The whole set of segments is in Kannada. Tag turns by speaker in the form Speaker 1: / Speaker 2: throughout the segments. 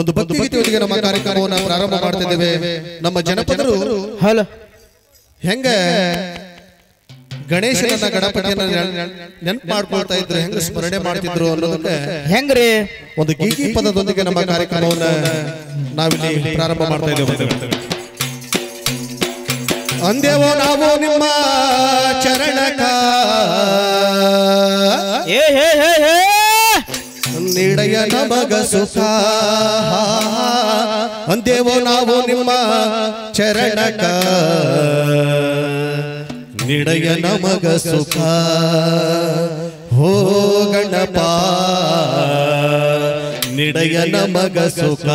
Speaker 1: ಒಂದು ಭಕ್ತಿ ಗೀತೆಯೊಂದಿಗೆ ನಮ್ಮ ಕಾರ್ಯಕ್ರಮವನ್ನು ಪ್ರಾರಂಭ ಮಾಡ್ತಿದ್ದೇವೆ. ನಮ್ಮ ಜನಪದರು ಹೆಂಗ ಗಣೇಶನನ್ನ ಗಣಪತಿಯನ್ನ ನೆನಪು ಮಾಡ್ಕೊಳ್ತಾ ಇದ್ರು, ಹೆಂಗ ಸ್ಮರಣೆ ಮಾಡ್ತಿದ್ರು ಅನ್ನೋದಕ್ಕೆ
Speaker 2: ಹೆಂಗ್ರಿ
Speaker 1: ಒಂದು ಗೀಗಿ ಪದದೊಂದಿಗೆ ನಮ್ಮ ಕಾರ್ಯಕ್ರಮವನ್ನ ನಾವಿಲ್ಲಿ ಪ್ರಾರಂಭ ಮಾಡ್ತಾ ಇದ್ದೇವೆ. ಅಂದೇವೋ ನಾವು ನಿಮ್ಮ ಚರಣಕ ನೀಡಯ ನಮಗ ಸುಖ, ಅಂದೇವೋ ನಾವು ನಿಮ್ಮ ಚರಣಕ ನೀಡಯ ನಮಗ ಸುಖ. ಹೋ ಗಣಪ ನೀಡಯ ನಮಗ ಸುಖ.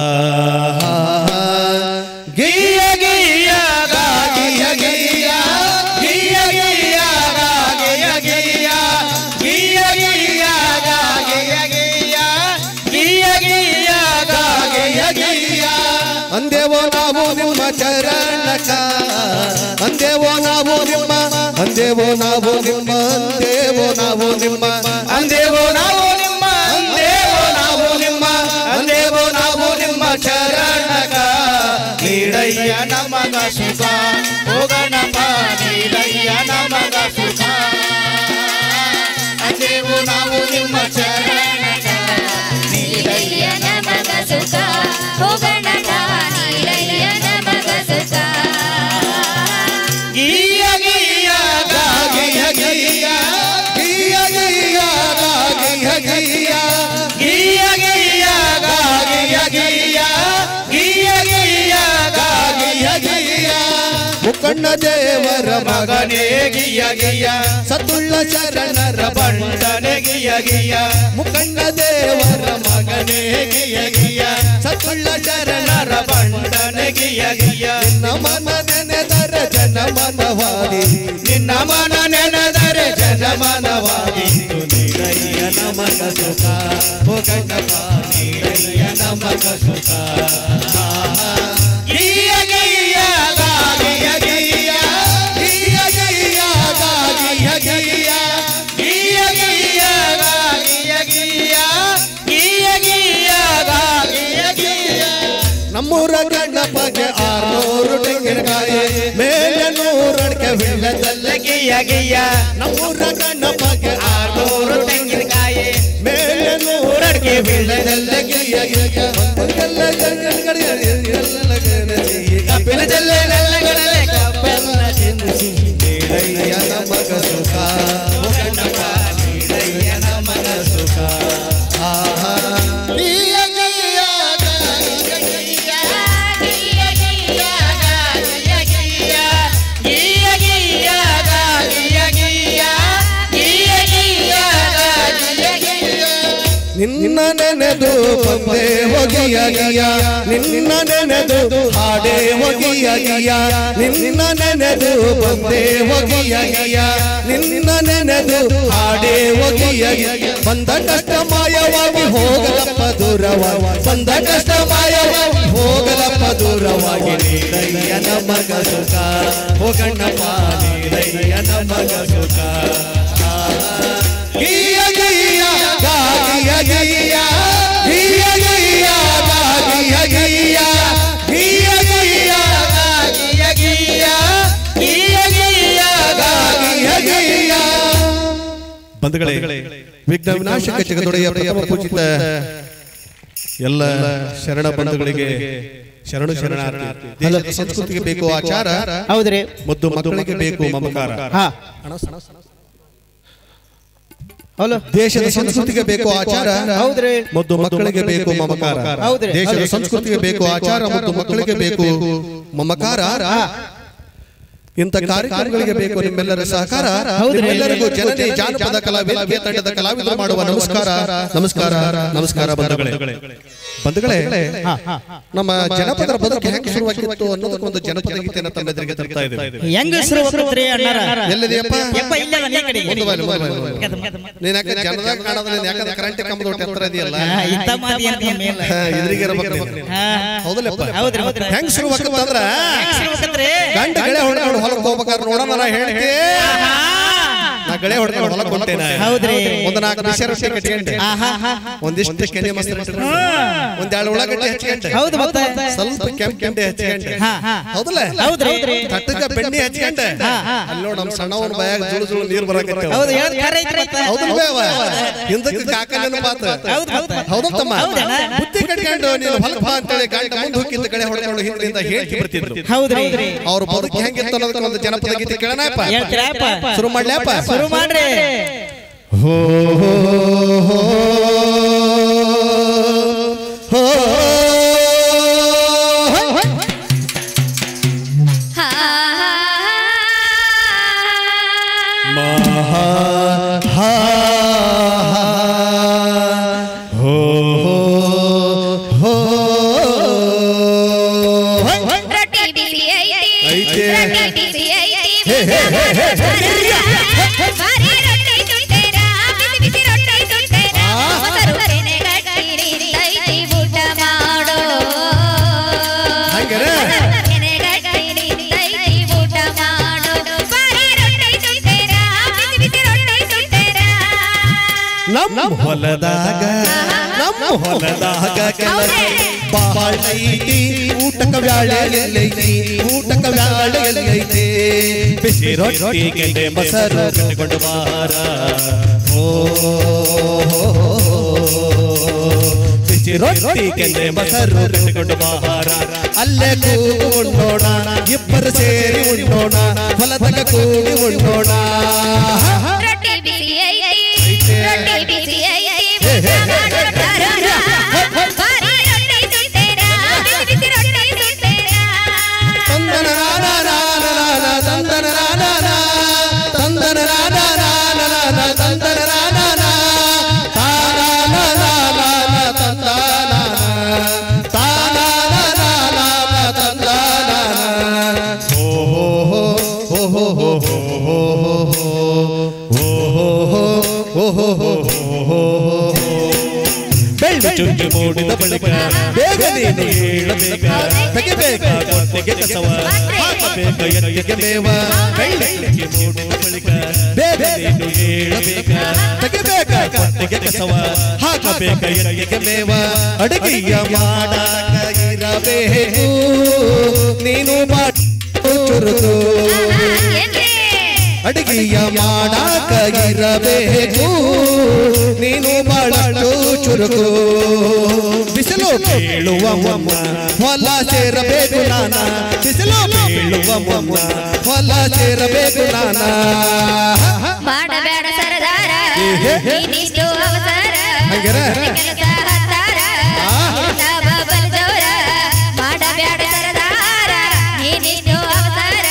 Speaker 1: ಗಿಯ ಗಿಯ ಗಿಯ ಗಿಯ ಗಿಯ ಗಿಯ ಗಿಯ ಗಿಯ ಗಿಯ ಗಿಯ ಗಿಯ ಗಿಯ ಗಿಯ ಗಿಯ ಅಂದೇವೋ ನಾವು ನಿಮ್ಮ ಚರಣಕ, ಅಂದೇವೋ ನಾವು ನಿಮ್ಮ, ಅಂದೇವೋ ನಾವು ನಿಮ್ಮ, ಅಂದೇವೋ ನಾವು ನಿಮ್ಮ, ಅಂದೇವೋ ನಾವು ನಿಮ್ಮ, ಅಂದೇವೋ ನಾವು ನಿಮ್ಮ, ಅಂದೇವೋ ನಾವು ನಿಮ್ಮ ಚರಣಕ ನೀಡಯ್ಯ ನಮಗ ಸುಖ. ಓ ಗಣಪ ನೀಡಯ್ಯ ನಮಗ ಸುಖ, ಅಂದೇವೋ ನಾವು ನಿಮ್ಮ ಚರಣಕ
Speaker 3: ನೀಡಯ್ಯ ನಮಗ ಸುಖ. ಓ ಗಣಪ ನೀಡಯ್ಯ ನಮಗ ಸುಖ.
Speaker 1: ಗಿಯ ಗಿಯ ಗಿಯ ಗಿಯ ಗಿಯ ಗಿಯ ಗಿಯ ಗಿಯ ಗಿಯ ಗಿಯ ಗಿಯ ಗಿಯ ಗಿಯ ಗಿಯ ಗಿಯ ಮುಖಂಡ ದೇವರ ಮಗನೇ ಗಿಯ ಗಿಯ ಸತುಳ್ಳ ಶರಣರ ಬಂಡನೆ ಗಿಯ ಗಿಯ ಮುಖಂಡ ದೇವರ ಮಗನೇ ಗಿಯ ಗಿಯ ಸತುಳ್ಳ ಶರಣರ ಬಂಡನೆ ಗಿಯ ಗಿಯ ನಮನ ನೆನೆದರ ಜನಮನವಾದಿ, ನಿನ್ನ ಮನ ನೆನೆದರೆ ಜನಮನವಾದಿ ನೀಡಯ್ಯ ನಮಗ ಸುಖ. ಓ ಗಣಪ ನೀಡಯ್ಯ ನಮಗ ಸುಖ. ಗಿಯ ಗಿಯ ಗಿಯ ಗಿಯ ಗಿಯ ಗಿಯ ಗಿಯ ಗಿಯ ಗಿಯ ಗಿಯ ಗಿಯ ಗಿಯ ಗಿಯ ಗಿಯ ನಮ್ಮೂರ ಗಣಪಗೆ 600 ತೆಂಗಿನಕಾಯಿ ಮೇಲೆ 100 ಅಡಿಕೆ ಬೆಲ್ಲದಲ್ಲ ಗಿಯ ಗಿಯ. ನಮ್ಮೂರ ಗಣಪಗೆ 600 ತೆಂಗಿನಕಾಯಿ ಮೇಲೆ 100 ಅಡಿಕೆ ಬೆಲ್ಲದಲ್ಲ ಗಿಯ ಗಿಯ. ಎಲ್ಲ ಕಪಿಲ ಜಲ್ಲೆ ನೆಲ್ಲಗಡಲೆ ಕಪ್ಪೆಲ್ಲ ತಿನ್ನಿಸಿ ನೀಡಯ್ಯ ನಮಗ ಸುಖ. ಓ ಗಣಪ ನೀಡಯ್ಯ ನಮಗ ಸುಖ. ಆಹಾ ಗಿಯ ಗಿಯ ಗಿಯ ಗಿಯ ಗಿಯ ಗಿಯ ಗಿಯ ಗಿಯ ಗಿಯ ಗಿಯ ಗಿಯ ಗಿಯ ಗಿಯ ನಿನ್ನ ನೆನೆದು ಬಂದೆ ಹೋಗಿಯ ಗಿಯ, ನಿನ್ನ ನೆನೆದು ಹಾಡೇ ಹೋಗಿಯ ಗಿಯ, ನಿನ್ನ ನೆನೆದು ಬಂದೆ ಹೋಗಿಯ ಗಿಯ, ನಿನ್ನ ನೆನೆದು ಹಾಡೇ ಹೋಗಿಯ ಗಿಯ. ಬಂದ ಕಷ್ಟ ಮಾಯವಾಗಿ ಹೋಗಲಪ್ಪ ದೂರವಾಗಿ, ಬಂದ ಕಷ್ಟ ಮಾಯವಾಗಿ ಹೋಗಲಪ್ಪ ದೂರವಾಗಿ ನೀಡಯ್ಯ ನಮಗ ಸುಖ. ಓ ಗಣಪ ನೀಡಯ್ಯ ನಮಗ ಸುಖ. ಗಿಯ ಗಿಯ ಗಿಯ ಗಿಯ ಗಿಯ ಗಿಯ ಗಿಯ ಗಿಯ ಗಿಯ ಗಿಯ ಗಿಯ ಗಿಯ ಗಿಯ ಬಂಧುಗಳೇ, ವಿಘ್ನ ವಿನಾಶಕ ಜಗದೊಡೆಯ ಪ್ರಥಮ ಪೂಜಿತ ಎಲ್ಲ ಶರಣ ಬಂಧುಗಳಿಗೆ ಶರಣು ಶರಣಾರ್ಥಿ. ದೇಶದ ಸಂಸ್ಕೃತಿಗೆ ಬೇಕು ಆಚಾರ,
Speaker 2: ಹೌದ್ರಿ.
Speaker 1: ಮುದ್ದು ಮಕ್ಕಳಿಗೆ ಬೇಕು ಮಮಕಾರ. ದೇಶದ ಸಂಸ್ಕೃತಿಗೆ ಬೇಕು ಆಚಾರ,
Speaker 2: ಹೌದ್ರಿ.
Speaker 1: ಮುದ್ದು ಮಕ್ಕಳಿಗೆ ಬೇಕು ಮಮಕಾರ. ದೇಶದ ಸಂಸ್ಕೃತಿಗೆ ಬೇಕು ಆಚಾರ, ಮುದ್ದು ಮಕ್ಕಳಿಗೆ ಬೇಕು ಮಮಕಾರ. ಇಂಥ ಕಾರ್ಯಕ್ರಮಗಳಿಗೆ ಬೇಕು ನಿಮ್ಮೆಲ್ಲರ ಸಹಕಾರ. ನಿಮ್ಮೆಲ್ಲರಿಗೂ ಜನನಿ ಜಾನಪದ ಕಲಾವಿದ ತಂಡದ ಕಲಾವಿದರು ಮಾಡುವ ನಮಸ್ಕಾರ ನಮಸ್ಕಾರ ನಮಸ್ಕಾರ. ಬಂಧುಗಳೇ, ನಮ್ಮ ಜನಪದರ ಬದುಕು ಹೆಂಗೆ ಶುರುವಾಗಿತ್ತು ಅನ್ನೋದಕ್ಕೊಂದು ಜನಪದ ಗೀತೆಯನ್ನು ತಮ್ಮೆದುರಿಗೆ ತರ್ತಾ ಇದ್ದೇವೆ.
Speaker 2: ಹೆಂಗ ಶುರುವಾಗ್ತದ್ರಿ ಅಣ್ಣಾರ?
Speaker 1: ಎಲ್ಲಿದೆಯಪ್ಪ?
Speaker 2: ಯಪ್ಪ ಇಲ್ಲಲ್ಲ ನೀ ಕಡೆ.
Speaker 1: ನೀನ್ ಯಾಕೆ ಜನದಾಗ ಕಾಣೋದಿಲ್ಲ? ಯಾಕಂದ್ರೆ ಕರೆಂಟ್ ಕಂಬದ ಒಟ್ಟು ಎತ್ತರ ಇದೆಯಲ್ಲ,
Speaker 2: ಇಂತ ಮಾತಿ ಅಂತ ಮೇಲೆ
Speaker 1: ಇದ್ರಿಗೆ ಇರಬೇಕು. ಹೌದಲ್ಲಪ್ಪ?
Speaker 2: ಹೌದ್ರಿ ಹೌದ್ರಿ.
Speaker 1: ಹೆಂಗ್ ಶುರುವಾಗ್ತಂದ್ರ
Speaker 2: ಶುರುವಾಗ್ತದ್ರಿ
Speaker 1: ಗಂಡ ಗೆಳೆ ಹೊಡ್ಕೊಂಡು ಹೊಲಕ್ಕೆ ಹೋಗ್ಬೇಕಾದ್ರೆ ನೋಡೋಣ ಹೇಳ್ತಿ ಗಳೆ ಹೊಡ್ಕೊಂಡು ಹೊಲಕ್ಕೆ ಹೊಂಟೇನೆ.
Speaker 2: ಹೌದ್ರಿ.
Speaker 1: ಒಂದು 4 ಬಿಸಿ ರೊಟ್ಟಿ ಕಟ್ಕೊಂಡೆ, ಒಂದಿಷ್ಟು ಕೆನೆ ಮಸ್ತ್ ಒಂದ್ 2 ಉಳ್ಳಾಗಡ್ಡಿ ಹಚ್ಕೊಂಡೆ,
Speaker 2: ಹೌದು ಮತ್ತೆ
Speaker 1: ಸ್ವಲ್ಪ ಕೆಂಪೆ ಹಚ್ಕೊಂಡೆ, ಹೌದಲ್ಲ?
Speaker 2: ಹೌದ್ರಿ.
Speaker 1: ತಟ್ಟಗ ಬೆಣ್ಣೆ ಹಚ್ಕೊಂಡೆ. ಅಲ್ಲಿ ನೋಡ್ ನಮ್ ಸಣ್ಣವನ ಬಾಯಾಗ ಜುಳು ಜುಳು ನೀರ್ ಬರಾಕತ್ತಾವ.
Speaker 2: ಹೌದು
Speaker 1: ಹೌದಲ್ವೇವ? ಹಿಂದಕ್ಕೆ ಕಾಕ ನೆನಪಾತ. ಹೌದಮ್ಮ? ಬುತ್ತಿ ಕಟ್ಕೊಂಡು ನೀನು ಹೊಲಕ್ಕೆ ಬಾ ಅಂತೇಳಿ ಗಂಡ ಮುಂದೆ ಹೋಗಿದ್ದ ಕಡೆ ಹೊಡ್ಕೊಂಡು ಹಿಂದಿಂದ ಹೇಳ್ತಿ ಬರ್ತಿದ್ರು.
Speaker 2: ಹೌದ್ರಿ.
Speaker 1: ಅವ್ರ ಬದುಕು ಹೆಂಗಿತ್ತು ಅನ್ನೋದಕ್ಕೆ ಒಂದು ಜನಪದ ಗೀತೆ ಕೇಳೋಣಪ್ಪ. ಶುರು ಮಾಡ್ಲಪ್ಪ.
Speaker 2: ಶುರು ಮಾಡ್ರಿ.
Speaker 1: ಹೋ ನಮ್ಮ ಹೊಲದಾಗ ಕೆಲಸ ಬಾಳ ಐತಿ, ಊಟಕ ಬ್ಯಾಳೆ ಎಲ್ಲೈತಿ, ಊಟಕ ಬ್ಯಾಳೆ ಎಲ್ಲೈತಿ, ಬಿಸಿ ರೊಟ್ಟಿ ಕೆನೆ ಮೊಸರು ಕಟ್ಕೊಂಡು ಬಾರ. ಓ ಬಿಸಿ ರೊಟ್ಟಿ ಕೆನೆ ಮೊಸರು ಕಟ್ಕೊಂಡು ಬಾರ. ಅಲ್ಲೇ ಕೂತು ಉಣ್ಣೋಣ, ಇಬ್ಬರು ಸೇರಿ ಉಣ್ಣೋಣ, ಹೊಲದಾಗ ಕೂಡಿ ಉಣ್ಣೋಣ. ಚುಂಚು ಮೂಡಿದ ಬಳಿಕ ಬೇಗ ನೀನು ಹೇಳಬೇಕ, ತೆಗೆಬೇಕ ಕೊಟ್ಟಿಗೆ ಕಸವ, ಹಾಕಬೇಕ ಎಲ್ಲಿಗೆ ಮೇವ. ಬೆಳ್ಳಕ್ಕಿ ಮೂಡಿದ ಬಳಿಕ ಬೇಗ ನೀನು ಹೇಳಬೇಕ, ತೆಗೆಬೇಕ ಕೊಟ್ಟಿಗೆ ಕಸವ, ಹಾಕಬೇಕ ಎಲ್ಲಿಗೆ ಮೇವ. ಅಡುಗೆಯ ಮಾಡಾಕ ಇರಬೇಕು ನೀನು ಚುರುಕು, ಅಡುಗೆಯ ಮಾಡಾಕ ಇರಬೇಕು ನೀನು ಬಹಳಷ್ಟು ಚುರುಕು. ಬಿಸಿಲು ಬೀಳುವ ಮೊಮ್ಮ ಹೊಲ ಸೇರಬೇಕು ನಾನ, ಬಿಸಿಲು ಬೀಳುವ ಮೊಮ್ಮ ಹೊಲ ಸೇರಬೇಕು ನಾನ.
Speaker 3: ಮಾಡಬೇಡ ಸರದಾರ ನೀನಿಷ್ಟು ಅವಸರ, ಕೆಲಸ ಹತ್ತಾರ ಬಬಲ್ ಜೋರ. ಮಾಡಬೇಡ ಸರದಾರ ನೀನಿಷ್ಟು ಅವಸರ,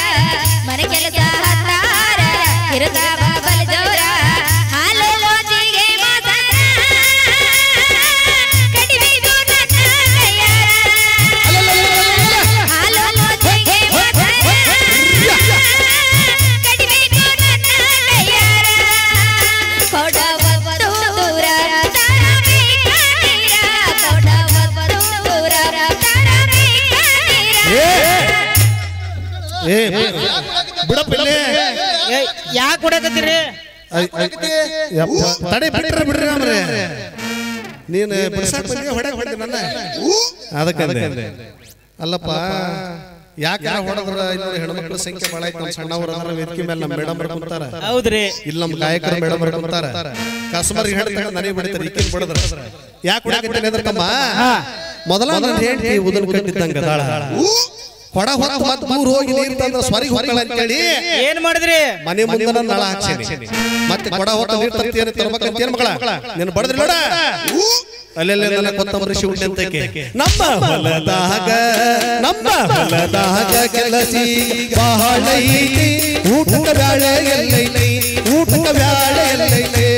Speaker 3: ಮನೆ ಕೆಲಸ ಹತ್ತಾರ ಇರುತ್ತಾವ ಬಬಲ್ ಜೋರ. ಹಾಲು ಲೋಚಿಗೆ ಮಾತಾರ ಕಡಿಬೇಕು ನನ್ನ ಕೈಯಾರ, ಹಾಲು ಲೋಚಿಗೆ ಮಾತಾರ ಕಡಿಬೇಕು ನನ್ನ ಕೈಯಾರ. ಕೊಡವತ್ತು ದೂರ ತರಬೇಕ ನೀರ, ಕೊಡವತ್ತು ದೂರ ತರಬೇಕ ನೀರ.
Speaker 1: ಬಿಡಪ್ಪಿಲ್ಲೇ
Speaker 2: ಯಾಕೆ ಕೊಡಕತ್ತೀರಿ?
Speaker 1: ತಡೆ ಬಿಡ್ರಿ ಅಂದ್ರೆ ನೀನು ಬಿಡ್ಸಾಕ್ ಬಂದಿ ಹೊಡಕ್ ಹೊಡೆದ ನನ್ನ ಅದಕ್ಕೆ ಅಲ್ಲಪ್ಪ. ಯಾಕೆ ಹೊಡೆದ್ರ ಇಲ್ಲಿ ಹೆಣ್ಮಕ್ಳ ಸಂಖ್ಯೆ ಭಾಳ ಐತೆ. ನಮ್ಮ ಸಣ್ಣವ್ರ ವೇದಿಕೆ ಮೇಲೆ ನಮ್ಮ ಮೇಡಮ್ ಬರ್ಕೊಂತಾರ.
Speaker 2: ಹೌದ್ರಿ.
Speaker 1: ಇಲ್ಲಿ ನಮ್ಮ ಗಾಯಕರು ಮೇಡಮ್ ಬರ್ಕೊಂತಾರ. ಕಸ್ಟಮರ್ ಹೇಳ್ತಾರೆ ನನಗೆ ಬಿಡ್ತಾರೆ, ಈಕಿನ ಬಿಡದ್ರ. ಯಾಕೆ ಹೊಡಕತ್ತೀನಿ ಅಂದ್ರೆ ತಮ್ಮ ಮೊದಲ ನನ್ನ ಹೆಂಡತಿ ಉದನ್ ಕಟ್ಟಿದ್ದಂಗ ದಾಳ ಕೊಡ ಹೊತ್ತು ಮತ್ತೆ ಮೂರು ಹೋಗಿ ನೀರು ತಂದ್ರೆ ಸ್ವರಿಗೆ ಹೋಗಲ್ಲ ಅಂತೇಳಿ
Speaker 2: ಏನ್ ಮಾಡಿದ್ರಿ?
Speaker 1: ಮನೆ ಮುಂದೆ ನಳ ಹಾಕ್ಸೇನಿ. ಮತ್ತೆ ಕೊಡ ಹೊತ್ತು ನೀರು ತರ್ತೀನಿ ತರ್ಬೇಕಂತೇನು ಮಗಳ ನೀನು ಬಡದ್ರಿ ನೋಡ ಅಲ್ಲೆಲ್ಲ ನನ್ನ ಕೊತ್ತಂಬರಿ ಶಿವಣ್ಣ ಅಂತಕ್ಕೆ. ನಮ್ಮ ಹೊಲದಾಗ ಕೆಲಸಿ ಬಹಳ ಐತಿ, ಊಟಕ ಬ್ಯಾಳೆ ಎಲ್ಲೈತಿ, ಊಟಕ ಬ್ಯಾಳೆ ಎಲ್ಲೈತಿ.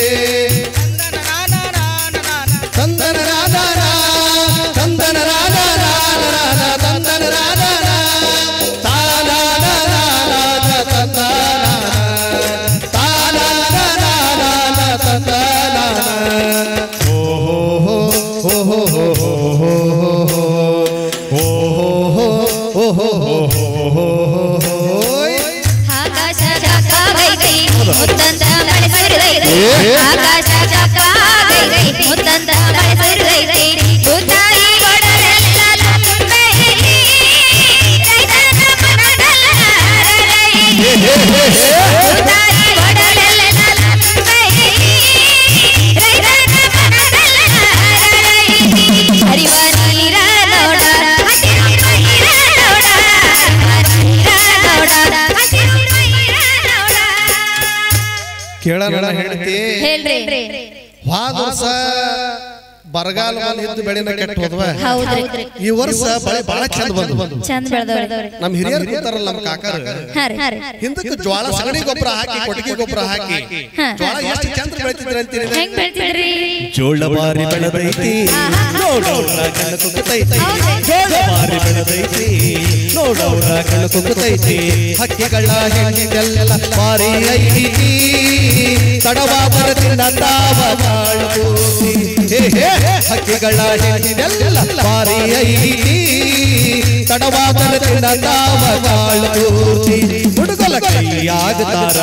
Speaker 1: ತಂದನ ರಾಧಾರ ತಂದನ ರಾಧಾರ ತಂದನ ರಾಧಾರ
Speaker 3: ಆಕಾಶ ಜಾಗವೈತಿ ಮುತ್ತಂತ ಮಳೆ ಆಕಾಶ ಚಪ್ಪ ಗೈ ಮುತ್ತಂತ ಮೈಸೂರು ಗೈ ಭೂತಾಯಿ ಕೊಡಲೆಲ್ಲ ತುಂಬೈತಿ ರೈತನ ಮನದಲ್ಲ ಹರಳೈತಿ ಭೂತಾಯಿ ಕೊಡಲೆಲ್ಲ ತುಂಬೈತಿ ರೈತನ ಮನದಲ್ಲ ಹರಳೈತಿ ಹರಿವ ನೀರ ನೋಡ ಹಸಿರು ನೀರ ನೋಡ ನೀರ ನೋಡ ಹಸಿರು ನೀರ ನೋಡ
Speaker 1: ಕೇಳೋಣ ಹೇಳ್ತಿ
Speaker 3: ಹೇಳ್ರಿ
Speaker 1: ಹೋದ ವರ್ಷ ಬರಗಾಲ ಇದ್ದು ಬೆಳೆನ ಕೆಟ್ಟ ಹೋದ್ವ
Speaker 3: ಹೌದ್ರಿ
Speaker 1: ಈ ವರ್ಷ ಬೆಳೆ ಬಹಳ ಚಂದ ಬಂದು
Speaker 3: ಚಂದ ಬೆಳೆದವ್ರಿ
Speaker 1: ನಮ್ ಹಿರಿಯರು ಕೂತಾರಲ್ಲ ನಮ್ ಕಾಕರು ಹಿಂದಕ್ಕೆ ಜ್ವಾಳ ಸಗಣಿ ಗೊಬ್ಬರ ಹಾಕಿ ಕೊಟ್ಟಿಗೆ ಗೊಬ್ಬರ ಹಾಕಿ ಜ್ವಾಳ ಎಷ್ಟು ಚಂದ ಬೆಳಿತಿದ್ರು ಅಂತೀರಿ
Speaker 3: ಹೆಂಗ್ ಬೆಳ್ತಿದ್ರಿ
Speaker 1: ಜೋಳ ಬಾರಿ ಬೆಳೆದೈತಿ ನೋಡೋರ ಕಣ್ಣ ಕುಕ್ಕತೈತಿ ಜೋಳ ಬಾರಿ ಬೆಳೆದೈತಿ ನೋಡೋರ ಕಣ್ಣ ಕುಕ್ಕತೈತಿ ಹಕ್ಕಿಗಳ ಹೆಣ್ಣಿಗೆಲ್ಲ ಬಾರಿ ಐತಿ ತಡವ ಬರತಿನ ತಾವ ಬಾಳ್ಕೋತಿ ಹಕ್ಕಿಗಳ ಹೆಣ್ಣಿನೆಲ್ಲ ಬಾರಿ ಐತಿ ತಡವ ಬರತಿನ ತಾವ ಬಾಳ್ಕೋತಿ ಹುಡುಗಲ ಕೈಯಾಗತಾರ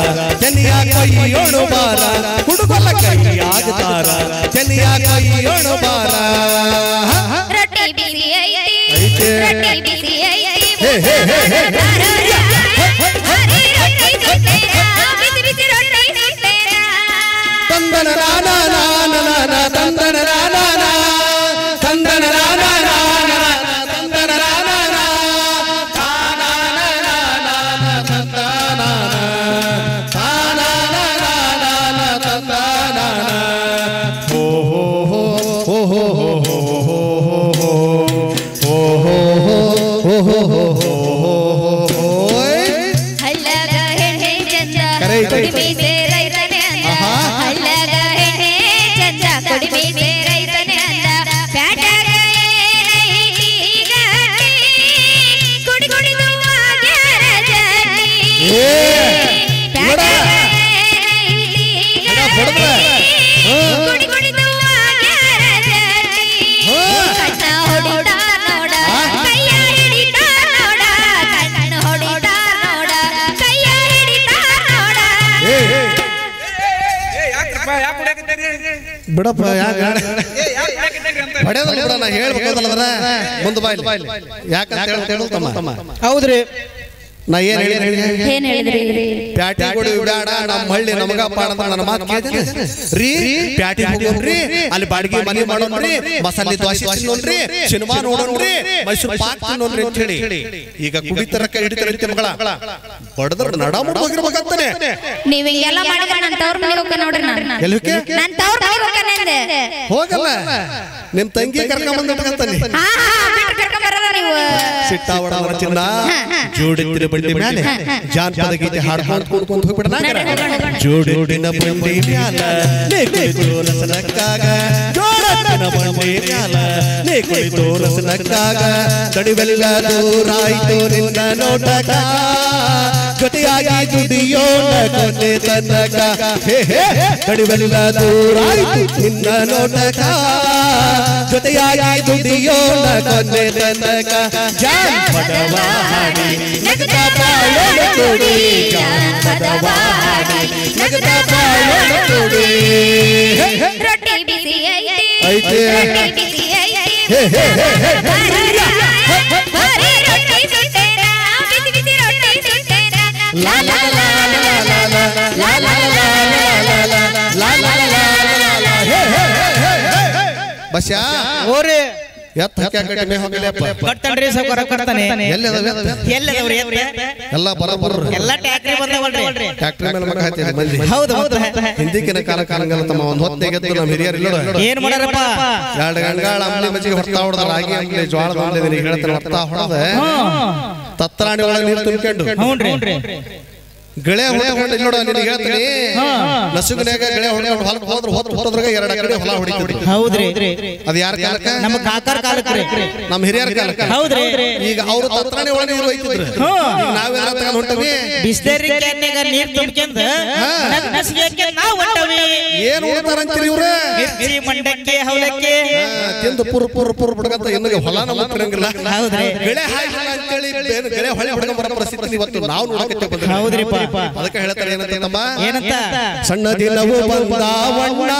Speaker 1: ಜನಿಯ ಕೈಯೋಣು ಬಾರ ಹುಡುಗಲ ಕೈಯಾಗತಾರ ಜನಿಯ ಕೈಯೋಣು ಬಾರ
Speaker 3: ರೊಟ್ಟಿ ಬಿಸಿ ಐತಿ ರೊಟ್ಟಿ ಬಿಸಿ ಐತಿ ಹರಿ ರೊಟ್ಟಿ ಸುಟ್ಟೇನ ಬಿಸಿ ಬಿಸಿ ರೊಟ್ಟಿ ಸುಟ್ಟೇನ
Speaker 1: ತಂದನ ರಾನ ನಾನ ತಂದನ ರಾನ ತಂದನ ರಾನ ತಂದನ ರಾನ
Speaker 3: ಹಳ್ಳಗ ಹೆಣ್ಣೆ ಚಂದ ಕುಡಿ ಮೀಸೆ ರೈತನೆ ಅಂದ ಹಳ್ಳಗ ಹೆಣ್ಣೆ ಚಂದ ಕುಡಿ ಮೀಸೆ ರೈತನೆ ಅಂದ ಪ್ಯಾಟಗ ಏನೈತಿ ಗಟ್ಟಿ ಕುಡಿ ಕುಡಿದು ಆಗ್ಯಾರ ಜಟ್ಟಿ ಪ್ಯಾಟಗ ಏನೈತಿ ಗಟ್ಟಿ ಕುಡಿ ಕುಡಿದು ಆಗ್ಯಾರ ಜಟ್ಟಿ ಕಣ್ಣ ಹೊಡಿತಾರ ನೋಡ ಕೈಯ ಹಿಡಿತಾರ ನೋಡ ಕಣ್ಣ ಹೊಡಿತಾರ ನೋಡ ಕೈಯ ಹಿಡಿತಾರ ನೋಡ
Speaker 1: ಬಿಡಪ್ಪ ಯಾಕ ಹೊಡೆದಲ್ಲ ಬಿಡ ನಾ ಹೇಳ್ಬೇಕಂದ್ರೆ ಮುಂದೆ ಬಾಯ್ಲಿ ಯಾಕಂತ ಹೇಳು ತಮ್ಮ
Speaker 2: ಹೌದ್ರಿ
Speaker 1: ನಾ ಏನ್
Speaker 3: ಏನ್ ಹೇಳಿದ್ರಿ
Speaker 1: ಪ್ಯಾಟಿ ಕೊಡಿ ಬ್ಯಾಡ ನಮ್ಮ ಹಳ್ಳಿ ನಮಗಪ್ಪ ಅಂತ ನನ್ನ ಮಾತು ಕೇಳ್ತೇನೆ ರೀ ಪ್ಯಾಟಿ ಹೋಗೋಣ್ರಿ ಅಲ್ಲಿ ಬಾಡಿಗೆ ಮನೆ ಮಾಡೋಣ್ರಿ ಮಸಾಲೆ ದೋಸೆ ತಿನ್ನೋಣ್ರಿ ಸಿನಿಮಾ ನೋಡೋಣ್ರಿ ಮೈಸೂರು ಪಾಕ್ ತಿನ್ನೋಣ್ರಿ ಅಂತ ಹೇಳಿ ಈಗ ಕುಡಿತರಕ್ಕೆ ಹಿಡಿತಾರಂತೆ ಮಗಳ ಹೊಡೆದ್ರ ನಡಾಮುಡ್ ಹೋಗಿರ್ಬೇಕಂತಾನೆ
Speaker 3: ನೀವ್ ಹಿಂಗೆಲ್ಲ ಮಾಡಿದ್ರೆ ನನ್ನ ತವ್ರ ಮನೆಗೆ ಹೋಗ್ಕ ನೋಡ್ರಿ ನಾನು
Speaker 1: ಎಲ್ಲಿ ಹೋಗ್ಯ?
Speaker 3: ನನ್ನ ತವ್ರ ಮನೆಗೆ ಹೋಗ್ಕಂದೆ
Speaker 1: ಹೋಗಲ್ಲ ನಿಮ್ ತಂಗಿ ಕರ್ಕೊಂಡ್ ಬಂದಿರ್ಬೇಕಂತಾನೆ
Speaker 3: ಕರ್ಕೊಂಡ್ ಬರಲ್ಲ ನೀವು
Speaker 1: ಸಿಟ್ಟಾವಡ ಚಿನ್ನ ಜೋಡಿತ್ತಿನ ಬಂಡಿ ಮ್ಯಾಲೆ ಜಾನಪದ ಗೀತೆ ಹಾಡ್ಕೊಂಡು ಕೂಡ್ಕೊಂಡು ಹೋಗ್ಬಿಡ ಜೋಡಿನ ಬಂಡಿ ಮ್ಯಾಲ ನೇ ಕುಳಿತು ರಸನಕ್ಕಾಗ ಜೋಡಿನ ಬಂಡಿ ಮ್ಯಾಲ ನೇ ಕುಳಿತು ರಸನಕ್ಕಾಗ ತಡಿವೆಲ್ಲ ದೂರಾಯ್ತು ನಿನ್ನ ನೋಟಕ ಜೊತೆಯಾಗಿ ದುಡಿಯೋಣ ಕೊನೆ ತನಕ ತಡಿವೆಲ್ಲ ದೂರಾಯ್ತು ನಿನ್ನ ನೋಟಕ ಜೊತೆಯಾಗಿ ದುಡಿಯೋಣ ಕೊನೆ ತನಕ ಜಾನಪದವ ಹಾಡಿ ನಗದ ಬಾಳೋಣ ಕೊಡಿ ಜಾನಪದವ ಹಾಡಿ ನಗದ ಬಾಳೋಣ ಕೊಡಿ
Speaker 3: ರೊಟ್ಟಿ ಬಿಸಿ ಐತಿ
Speaker 1: ಐತಿ.
Speaker 3: ರೊಟ್ಟಿ ಬಿಸಿ ಐತಿ ಭಾರಿ ರೊಟ್ಟಿ ಸುಟ್ಟೇನ ಬಿಸಿ ಬಿಸಿ ರೊಟ್ಟಿ ಸುಟ್ಟೇನ ಲಾ ಲಾ ಲಾ ಲಾ ಲಾ ಲಾ ಲಾ ಲಾ ಲಾ
Speaker 1: ಬಸ್ಯಾ
Speaker 2: ಓರಿ
Speaker 1: ಎತ್ತ ಹಾಕಿ ಮೇ ಹೋಗಲಪ್ಪ
Speaker 2: ಕಟ್ತಾನ್ರಿ ಸಾವ್ಕಾರ ಕಟ್ತಾನೆ
Speaker 1: ಎಲ್ಲದವ
Speaker 2: ಎಲ್ಲದವ್ರಿ
Speaker 1: ಎಲ್ಲ ಬರಬರ
Speaker 2: ಎಲ್ಲ ಟ್ಯಾಕ್ರಿ ಬಂದವಲ್ರಿ
Speaker 1: ಟ್ಯಾಕ್ಟರ್ ಮೇಲೆ ಮಗ ಹಾಕ್ತಿದ್ರು ಮಂದಿ
Speaker 2: ಹೌದು ಹೌದು
Speaker 1: ಹಿಂದಿನ ಕಾಲಂಗಲ್ಲ ತಮ್ಮ ಒಂದು ಹೊತ್ತಿಗೆ ಎದ್ದು ನಮ್ಮ ಹಿರಿಯರು ಇಲ್ಲ
Speaker 2: ಏನ್ ಮಾಡಾರಪ್ಪ
Speaker 1: ಎರಡು ಗಂಗಾಳ ಅಂಬ್ಲಿ ಮಜ್ಜಿಗೆ ಹೊಡ್ತಾ ಹೊಡೆದ ರಾಗಿ ಅಂಬ್ಲಿ ಜ್ವಾಳದ ಅಂಬ್ಲಿ ನಿನಗೆ ಹೇಳ್ತಾನೆ ಹೊಡ್ತಾ ಹೊಡೆದ ತತ್ತರಾಣಿ ಒಳಗೆ ನೀರು ತುಂಬಿಕೊಂಡು
Speaker 2: ಹ್ಞೂನ್ರಿ
Speaker 1: ಗಳೆ ಹೊಡೆಕೊಂಡು ನೋಡ ನಿನಗೆ ಹೇಳ್ತೀನಿ ನಸುಗನ್ಯಾಗ ಗಳೆ ಹೊಡೆಕೊಂಡು ಹೊಲಕ್ಕೆ ಹೋದ್ರೆ ಹೊತ್ತದ್ರಾಗ ಎರಡು ಕಡೆ ಹೊಲ ಹೊಡಿತೀವಿ
Speaker 2: ಹೌದ್ರಿ
Speaker 1: ಅದು ಯಾರ ಕಾಲಕ್ಕ
Speaker 2: ನಮ್ಮ ಕಾಕರ್ ಕಾಲಕ್ರಿ
Speaker 1: ನಮ್ಮ ಹಿರಿಯರ ಕಾಲಕ್ಕ
Speaker 2: ಹೌದ್ರಿ
Speaker 1: ಈಗ ಅವರು ತತ್ತರಾಣಿ ಒಳಗೆ ನೀರು ಒಯ್ತಿದ್ರು ನಾವೇನ ತಗೊಂಡ್ ಹೊಂಟವಿ
Speaker 2: ಬಿಸ್ಲೇರಿ ಕ್ಯಾನ್ಯಾಗ ನೀರ್ ತುಂಬ್ಕೊಂಡ್ ನಸಿಗೆ ನಾವ್ ಹೊಂಟವಿ
Speaker 1: ಏನ್ ಉಳ್ತಾರಂತೀರಿ ಇವ್ರ
Speaker 2: ಮಿರ್ಚಿ ಮಂಡಕ್ಕಿ ಹವಲಕ್ಕಿ
Speaker 1: ತಿಂದು ಪುರ್ ಪುರ್ ಪುರ್ ಬಿಡಕಂತ ಇನ್ನೂ ಹೊಲ ನಮ್ಮ ತಿರಂಗಿಲ್ಲ
Speaker 2: ಹೌದ್ರಿ
Speaker 1: ಬೆಳೆ ಹಾಕಿಲ್ಲ ಅಂತೇಳಿ ಗೆಳೆ ಹೊಳೆ ಹೊಡೆದ ಬರೋ ಪರಿಸ್ಥಿತಿ ಇವತ್ತು ನಾವು ನೋಡಕ್ಕೆ ಬಂದಿದ್ದೀವಿ.
Speaker 2: ಹೌದ್ರಿಪ್ಪ.
Speaker 1: ಅದಕ್ಕೆ ಹೇಳ್ತಾರೆ ಏನಂತ
Speaker 2: ಏನಂತ
Speaker 1: ಸಣ್ಣ ದಿನವು ಬಂದಾವಣ್ಣ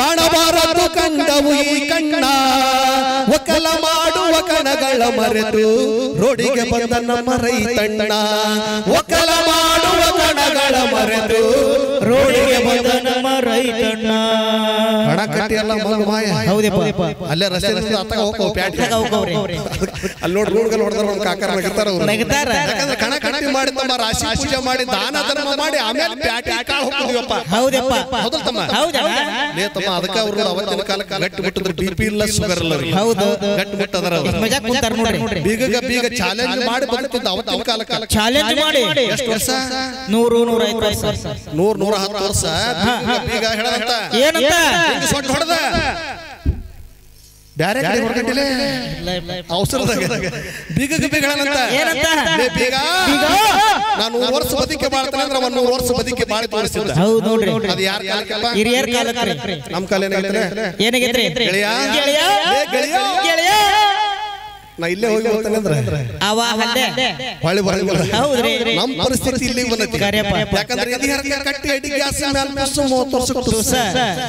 Speaker 1: ಕಾಣಬಾರದು ಕಂಡವು ಈ ಕಣ್ಣ ಒಕ್ಕಲ ಮಾಡುವ ಕಣಗಳ ಮರೆತು ರೋಡಿಗೆ ಬಂದ ನಮ್ಮ ರೈತಣ್ಣ ಒಕ್ಕಲ ಮಾಡುವ ಕಣಗಳ ಮರೆತು ರೋಡಿಗೆ ಬಂದ ನಮ್ಮ ರೈತಣ್ಣ ಹಣ ಕಟ್ಟಿ ಎಲ್ಲ ಮಾಯ.
Speaker 2: ಹೌದಪ್ಪ.
Speaker 1: ಅಲ್ಲೇ ರಸ್ತೆ ಅತ್ತಾಗ ಹೋಗೋ ಪ್ಯಾಟಿ ಅಲ್ಲಿ ನೋಡಿ ರೋಡ್ಗಳು ಹೊಡೆದ್ರೆ ಒಂದು ಕಾಕರ ನಗತಾರ ಅವರು. ಯಾಕಂದ್ರೆ ಕಣ ಕಟ್ಟಿ ಮಾಡಿ ತಮ್ಮ ರಾಶಿ ಪೂಜೆ ಮಾಡಿ ದಾನ ಧರ್ಮ ಮಾಡಿ ಆಮೇಲೆ ಪ್ಯಾಟಿ ಕಾಳು ಹೋಗ್ತೀವಪ್ಪ.
Speaker 2: ಹೌದಪ್ಪ.
Speaker 1: ಹೌದಲ್ಲ ತಮ್ಮ? ಲೇ ತಮ್ಮ ಅದಕ್ಕೆ ಅವರು ಅವತ್ತಿನ ಕಾಲಕ್ಕೆ ಗಟ್ಟಿ ಮುಟ್ಟಿದ್ರೆ BP ಇಲ್ಲ ಶುಗರ್ ಇಲ್ಲ.
Speaker 2: ಹೌದು
Speaker 1: ಗಟ್ಟಿ ಮುಟ್ಟದರ ಬೀಗ ಚಾಲೆಂಜ್ ಮಾಡಿ ಬದುಕಿದ್ದ ಅವತ್ತಿನ ಕಾಲಕ್ಕೆ.
Speaker 2: ಚಾಲೆಂಜ್ ಮಾಡಿ
Speaker 1: ಎಷ್ಟು ವರ್ಷ?
Speaker 2: 100-105 ವರ್ಷ
Speaker 1: 100-110 ವರ್ಷ ಬೀಗ ಹೇಳಂತ
Speaker 2: ಏನಂತ
Speaker 1: ಸೊಟ್ಟು ಹೊಡೆದ ಬ್ಯಾರೆ ಕಡೆ ಹೊರಗಟ್ಟಿಲೆ ಅವಸರದಾಗ ಬೀಗಕ್ಕೆ ಬೀಗ ಹೇಳಂತ
Speaker 2: ಏನಂತ
Speaker 1: ಬೀಗ ನಾನು 100 ವರ್ಷ ಬದುಕಿ ಬಾಳ್ತಾನೆ ಅಂದ್ರೆ 100 ವರ್ಷ ಬದುಕಿ ಬಾಳಿ ತೋರಿಸಿದ್ದ.
Speaker 2: ಹೌದು ನೋಡ್ರಿ.
Speaker 1: ಅದು ಯಾರ ಕಾಲಕ್ಕಪ್ಪ?
Speaker 2: ಹಿರಿಯರ ಕಾಲಕ್ಕೆ.
Speaker 1: ನಮ್ಮ ಕಾಲ
Speaker 2: ಏನಾಗೈತ್ರಿ?
Speaker 1: ಗೆಳೆಯ
Speaker 2: ಗೆಳೆಯ
Speaker 1: ನಾ ಇಲ್ಲೇ ಹೋಗಿ ಬರ್ತಾನೆ ಅಂದ್ರೆ
Speaker 2: ಅವ ಹಲ್ಲೆ
Speaker 1: ಹೊಳೆ
Speaker 2: ಹೌದ್ರಿ.
Speaker 1: ನಮ್ಮ ಪರಿಸ್ಥಿತಿ ಇಲ್ಲಿ ಬಂದೈತಿ. ಯಾಕಂದ್ರೆ ಇದು ಹರಕೆ ಕಟ್ಟಿ ಅಡಿ ಗ್ಯಾಸ್ ಮೇಲೆ ಪುಸ್ಸು 30 ವರ್ಷ ಟುಸ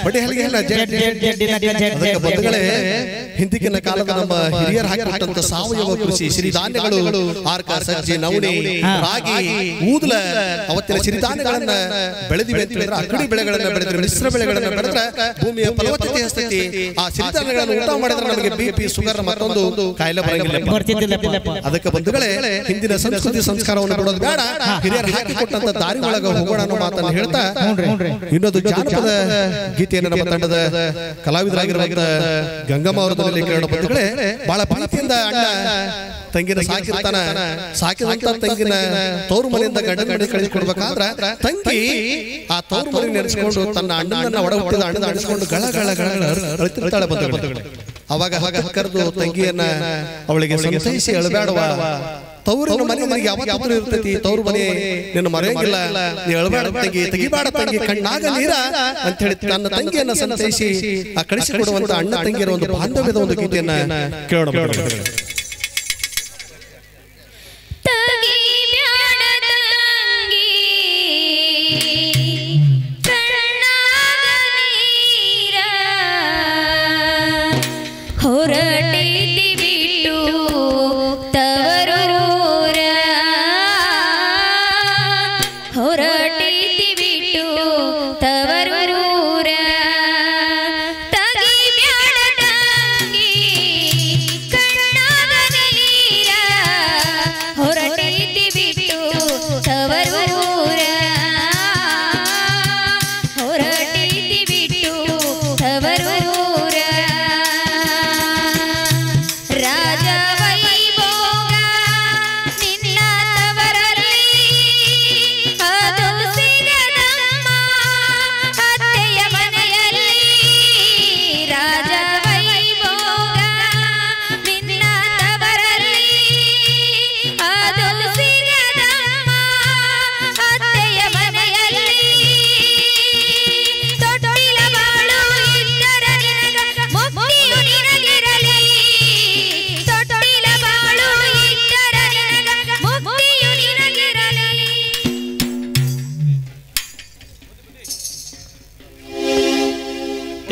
Speaker 1: ಬಡಿ ಹಲಿಗೆ ಇಲ್ಲ ಅದಕ್ಕೆ ಬಂಧುಗಳೇ ಹಿಂದಿನ ಕಾಲದ ನಮ್ಮ ಹಿರಿಯರು ಹಾಕಿಟ್ಟಂತ ಸಾವಯವ ಕೃಷಿ ಸಿರಿಧಾನ್ಯಗಳು ಆರ್ಕ ಸಜ್ಜೆ ನವಣೆ ರಾಗಿ ಊದಲ ಅವತ್ತಿನ ಸಿರಿಧಾನ್ಯಗಳನ್ನ ಬೆಳೆದಿವೆ ಅಂತ ಹೇಳಿದ್ರೆ ಅಕ್ಕಡಿ ಬೆಳೆಗಳನ್ನ ಬೆಳೆದ್ರೆ ಮಿಶ್ರ ಬೆಳೆಗಳನ್ನ ಬೆಳೆದ್ರೆ ಭೂಮಿಯ ಫಲವತ್ತತೆ ಹೆಚ್ಚುತ್ತೆ. ಆ ಸಿರಿಧಾನ್ಯಗಳನ್ನು ಊಟ ಮಾಡಿದ್ರೆ ನಮಗೆ BP ಶುಗರ್ ಮತ್ತೊಂದು ಕಾಯಿಲೆ ಅದಕ್ಕೆ ಬಂಧುಗಳೇ ಹಿಂದಿನ ಸಂಸ್ಕೃತಿ ಸಂಸ್ಕಾರವನ್ನು ಕೊಡೋದು ಬೇಡ, ಹಿರಿಯರು ಹಾಕಿಕೊಟ್ಟಂತ ದಾರಿ ಒಳಗ ಹೋಗೋಣ ಅನ್ನೋ ಮಾತನ್ನು ಹೇಳ್ತಾ ಇನ್ನೊಂದು ಜಾನಪದ ಗೀತೆಯನ್ನು ನಮ್ಮ ತಂಡದ ಕಲಾವಿದರಾಗಿರುವಂತ ಗಂಗಮ್ಮ ಅವರದಲ್ಲಿ ಕೇಳೋಣ. ಬಂಧುಗಳೇ ಬಹಳ ಪ್ರೀತಿಯಿಂದ ಅಣ್ಣ ತಂಗಿನ ಸಾಕಿದಂತ ತಂಗಿನ ತವರು ಮನೆಯಿಂದ ಗಂಡನ ಮನೆ ಕಳಿಸಿಕೊಡ್ಬೇಕಾದ್ರ ತಂಗಿ ಆ ತವರು ಮನೆ ನೆನೆಸ್ಕೊಂಡು ತನ್ನ ಅಣ್ಣನನ್ನ ಒಡ ಹುಟ್ಟಿದ ಅಣ್ಣನ ನೆನೆಸ್ಕೊಂಡು ಗಳ ಗಳ ಗಳ ಅಳ್ತಿರ್ತಾಳೆ ಬಂಧುಗಳೇ. ಅವಾಗ ಕರೆದು ತಂಗಿಯನ್ನ ಅವಳಿಗೆ ಸಂತೈಸಿ ಅಳಬೇಡವ ತವರು ಮನೆ ನನಗೆ ಯಾವತ್ತಾದ್ರೂ ಇರ್ತೈತಿ, ತವರು ಮನೆ ನಿನ್ನ ಮರೆಯಂಗಿಲ್ಲ, ನೀ ಅಳಬೇಡ ತಂಗಿ, ತೆಗಿಬೇಡ ತಂಗಿ, ಕಣ್ಣಾಗ ನೀರ ಅಂತ ಹೇಳಿ ತನ್ನ ತಂಗಿಯನ್ನ ಸಂತೈಸಿ ಆ ಕಳಿಸಿಕೊಡುವಂತ ಅಣ್ಣ ತಂಗಿಯರ ಒಂದು ಬಾಂಧವ್ಯದ ಒಂದು ಗೀತೆಯನ್ನ ಕೇಳೋಣ.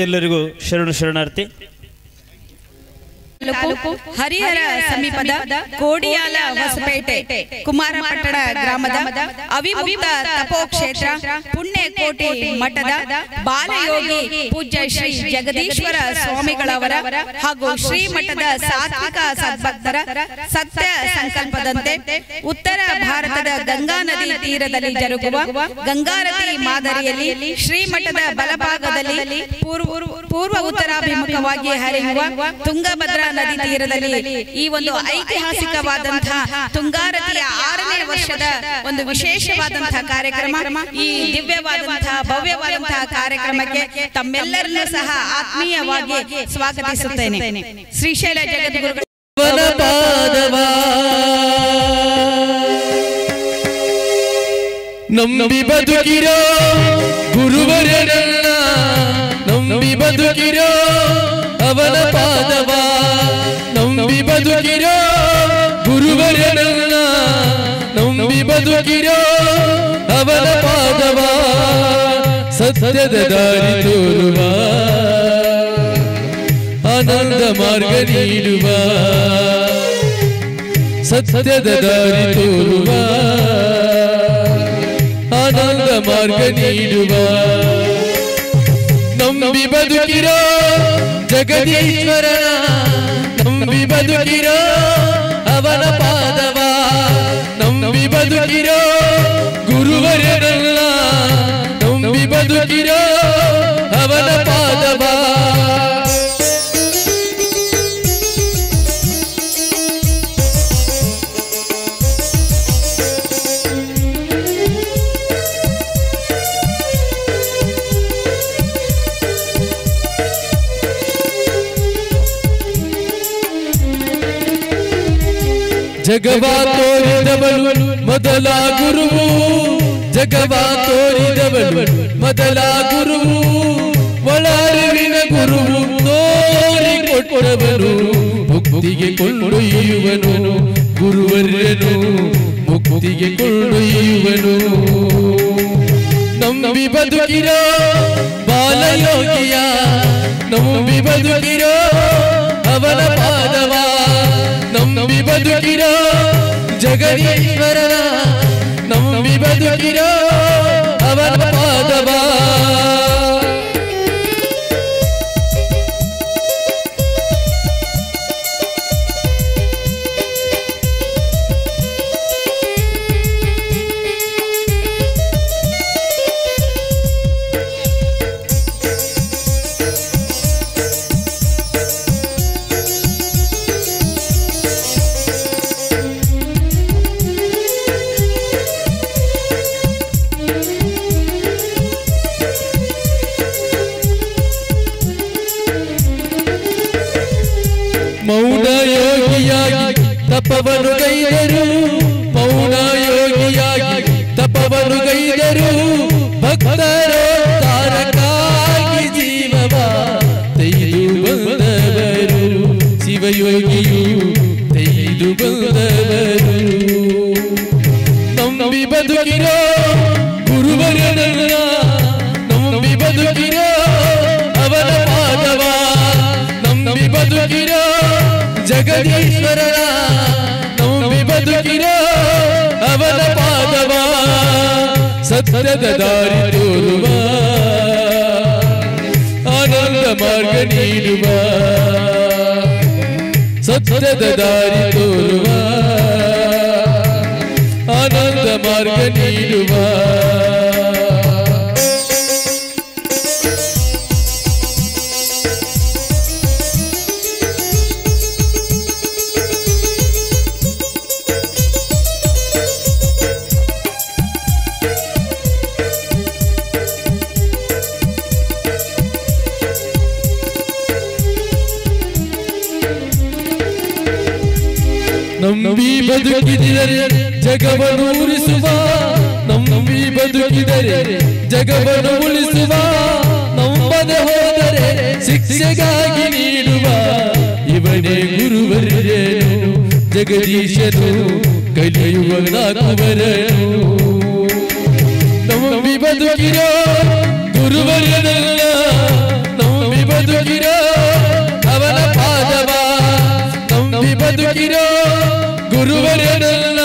Speaker 4: ಎಲ್ಲರಿಗೂ ಶರಣಾರ್ಥಿ.
Speaker 5: ಹರಿಹರ ಸಮೀಪದ ಕೋಡಿಯಾಲ ಹೊಸಪೇಟೆ ಕುಮಾರಪಟ್ಟಣ ಗ್ರಾಮದ ಅವಿಮುಕ್ತ ತಪೋಕ್ಷೇತ್ರ ಪುಣ್ಯಕೋಟಿ ಮಠದ ಬಾಲಯೋಗಿ ಪೂಜ್ಯ ಶ್ರೀ ಜಗದೀಶ್ವರ ಸ್ವಾಮಿಗಳವರ ಹಾಗೂ ಶ್ರೀಮಠದ ಸಾತ್ವಿಕ ಸದ್ಭಕ್ತರ ಸತ್ಯ ಸಂಕಲ್ಪದಂತೆ ಉತ್ತರ ಭಾರತದ ಗಂಗಾ ನದಿ ತೀರದಲ್ಲಿ ಜರುಗುವ ಗಂಗಾರತಿ ಮಾದರಿಯಲ್ಲಿ ಶ್ರೀಮಠದ ಬಲಭಾಗದಲ್ಲಿ ಪೂರ್ವ ಉತ್ತರಾಭಿಮುಖವಾಗಿ ಹರಿಯುವ ತುಂಗಭದ್ರಾ ನದಿ ತೀರದಲ್ಲಿ ಈ ಒಂದು ಐತಿಹಾಸಿಕವಾದಂತಹ ತುಂಗಾರತಿಯ 6ನೇ ವರ್ಷದ ಒಂದು ವಿಶೇಷವಾದಂತಹ ಕಾರ್ಯಕ್ರಮ. ಈ ದಿವ್ಯವಾದಂತಹ ಭವ್ಯವಾದಂತಹ ಕಾರ್ಯಕ್ರಮಕ್ಕೆ ತಮ್ಮೆಲ್ಲರನ್ನೂ ಸಹ ಆತ್ಮೀಯವಾಗಿ ಸ್ವಾಗತಿಸುತ್ತೇನೆ. ಶ್ರೀಶೈಲ ಜಗದ್ಗುರುಗಳು
Speaker 6: ನಂಬಿ ಬದುಕಿರೋ ಗುರುವರನನ್ನ, ನಂಬಿ ಬದುಕಿರೋ ಅವನ ಪಾದವ, ನಂಬಿ ಬದುಕಿರೋ ಗುರುವರನ ಬದುಕಿರೋ ಅವನ ಪಾದವ ಸತ್ಯದ ದಾರಿ ತೋರುವ ಆನಂದ ಮಾರ್ಗ ನೀಡುವ ಸತ್ಯದ ದಾರಿ ತೋರುವ ಆನಂದ ಮಾರ್ಗ ನೀಡುವ ನಂಬಿ ಬದುಕಿರೋ ಜಗದೀಶ್ವರನ ನಂಬಿ ಬದುಕಿರೋ ಅವನ ಪಾದವ ನಂಬಿ ಬದುಕಿರೋ ಗುರುವರನಲ್ಲ ನಂಬಿ ಬದುಕಿರೋ ಅವನ ಪಾದವ ಜಗವಾ ತೋರಿದವಳು ಮೊದಲ ಗುರುವು ಜಗವಾ ತೋರಿದವಳು ಮೊದಲ ಗುರುವು ಒಳರಿವಿನ ಗುರುವು ತೋರಿಕೊಟ್ಟವನು ಮುಕ್ತಿಗೆ ಕೊಂಡೊಯ್ಯುವನು ಗುರುವರ್ಯನು ಮುಕ್ತಿಗೆ ಕೊಂಡೊಯ್ಯುವನು ನಂಬಿ ಬದುಕಿರೋ ಬಾಲಯೋಗಿಯ ನಂಬಿ ಬದುಕಿರೋ ಅವನ ಪಾದವ ನಂಬಿ ಬದುಕಿರೋ ಜಗದೀಶ್ವರನ ನಂಬಿ ಬದುಕಿರೋ ಅವನ ಪಾದವ ಮೌನ ಯೋಗಿಯಾಗಿ ತಪವನ್ನು ಗೈದರು ಮೌನ ಯೋಗಿಯಾಗಿ ತಪವನ್ನು ಗೈದರು ಭಕ್ತರೋ ತಾರಕಾಗಿ ಜೀವವ ತೆಗೆದು ಬಂದವರು ಶಿವಯೋಗಿಯು ತೆಗೆದು ಬಂದವರು ನಂಬಿ ಬದುಕಿರೋ ಗುರುವರನಲ್ಲ ನಂಬಿ ಬದುಕಿರೋ ಅವನ ಪಾದವ ನಂಬಿ ಬದುಕಿರೋ ಜಗದೀಶ್ವರನ ನಂಬಿ ಬದುಕಿರೋ ಅವನ ಪಾದವ ಸತ್ಯದ ದಾರಿ ತೋರುವ ಆನಂದ ಮಾರ್ಗ ನೀಡುವ ಸತ್ಯದ ದಾರಿ ತೋರುವ ಆನಂದ ಮಾರ್ಗ ನೀಡುವ ನಂಬಿ ಬದುಕಿದರೆ ಜಗವನ್ನು ಉಳಿಸುವ ನಂಬಿ ಬದುಕಿದರೆ ಜಗವನ್ನು ಉಳಿಸುವ ನಂಬದೆ ಹೋದರೆ ಶಿಕ್ಷೆಗಾಗಿ ನೀಡುವ ಇವನೇ ಗುರುವರ್ಯನು ಜಗದೀಶನು ಕಲಿಯುವ ನಾಲ್ಕುವರನು ನಂಬಿ ಬದುಕಿರೋ ಗುರುವರ್ಯನಲ್ಲ ನಂಬಿ ಬದುಕಿರೋ ಅವನ ಪಾದವ ನಂಬಿ ಬದುಕಿರೋ ಗುರುವರನಲ್ಲ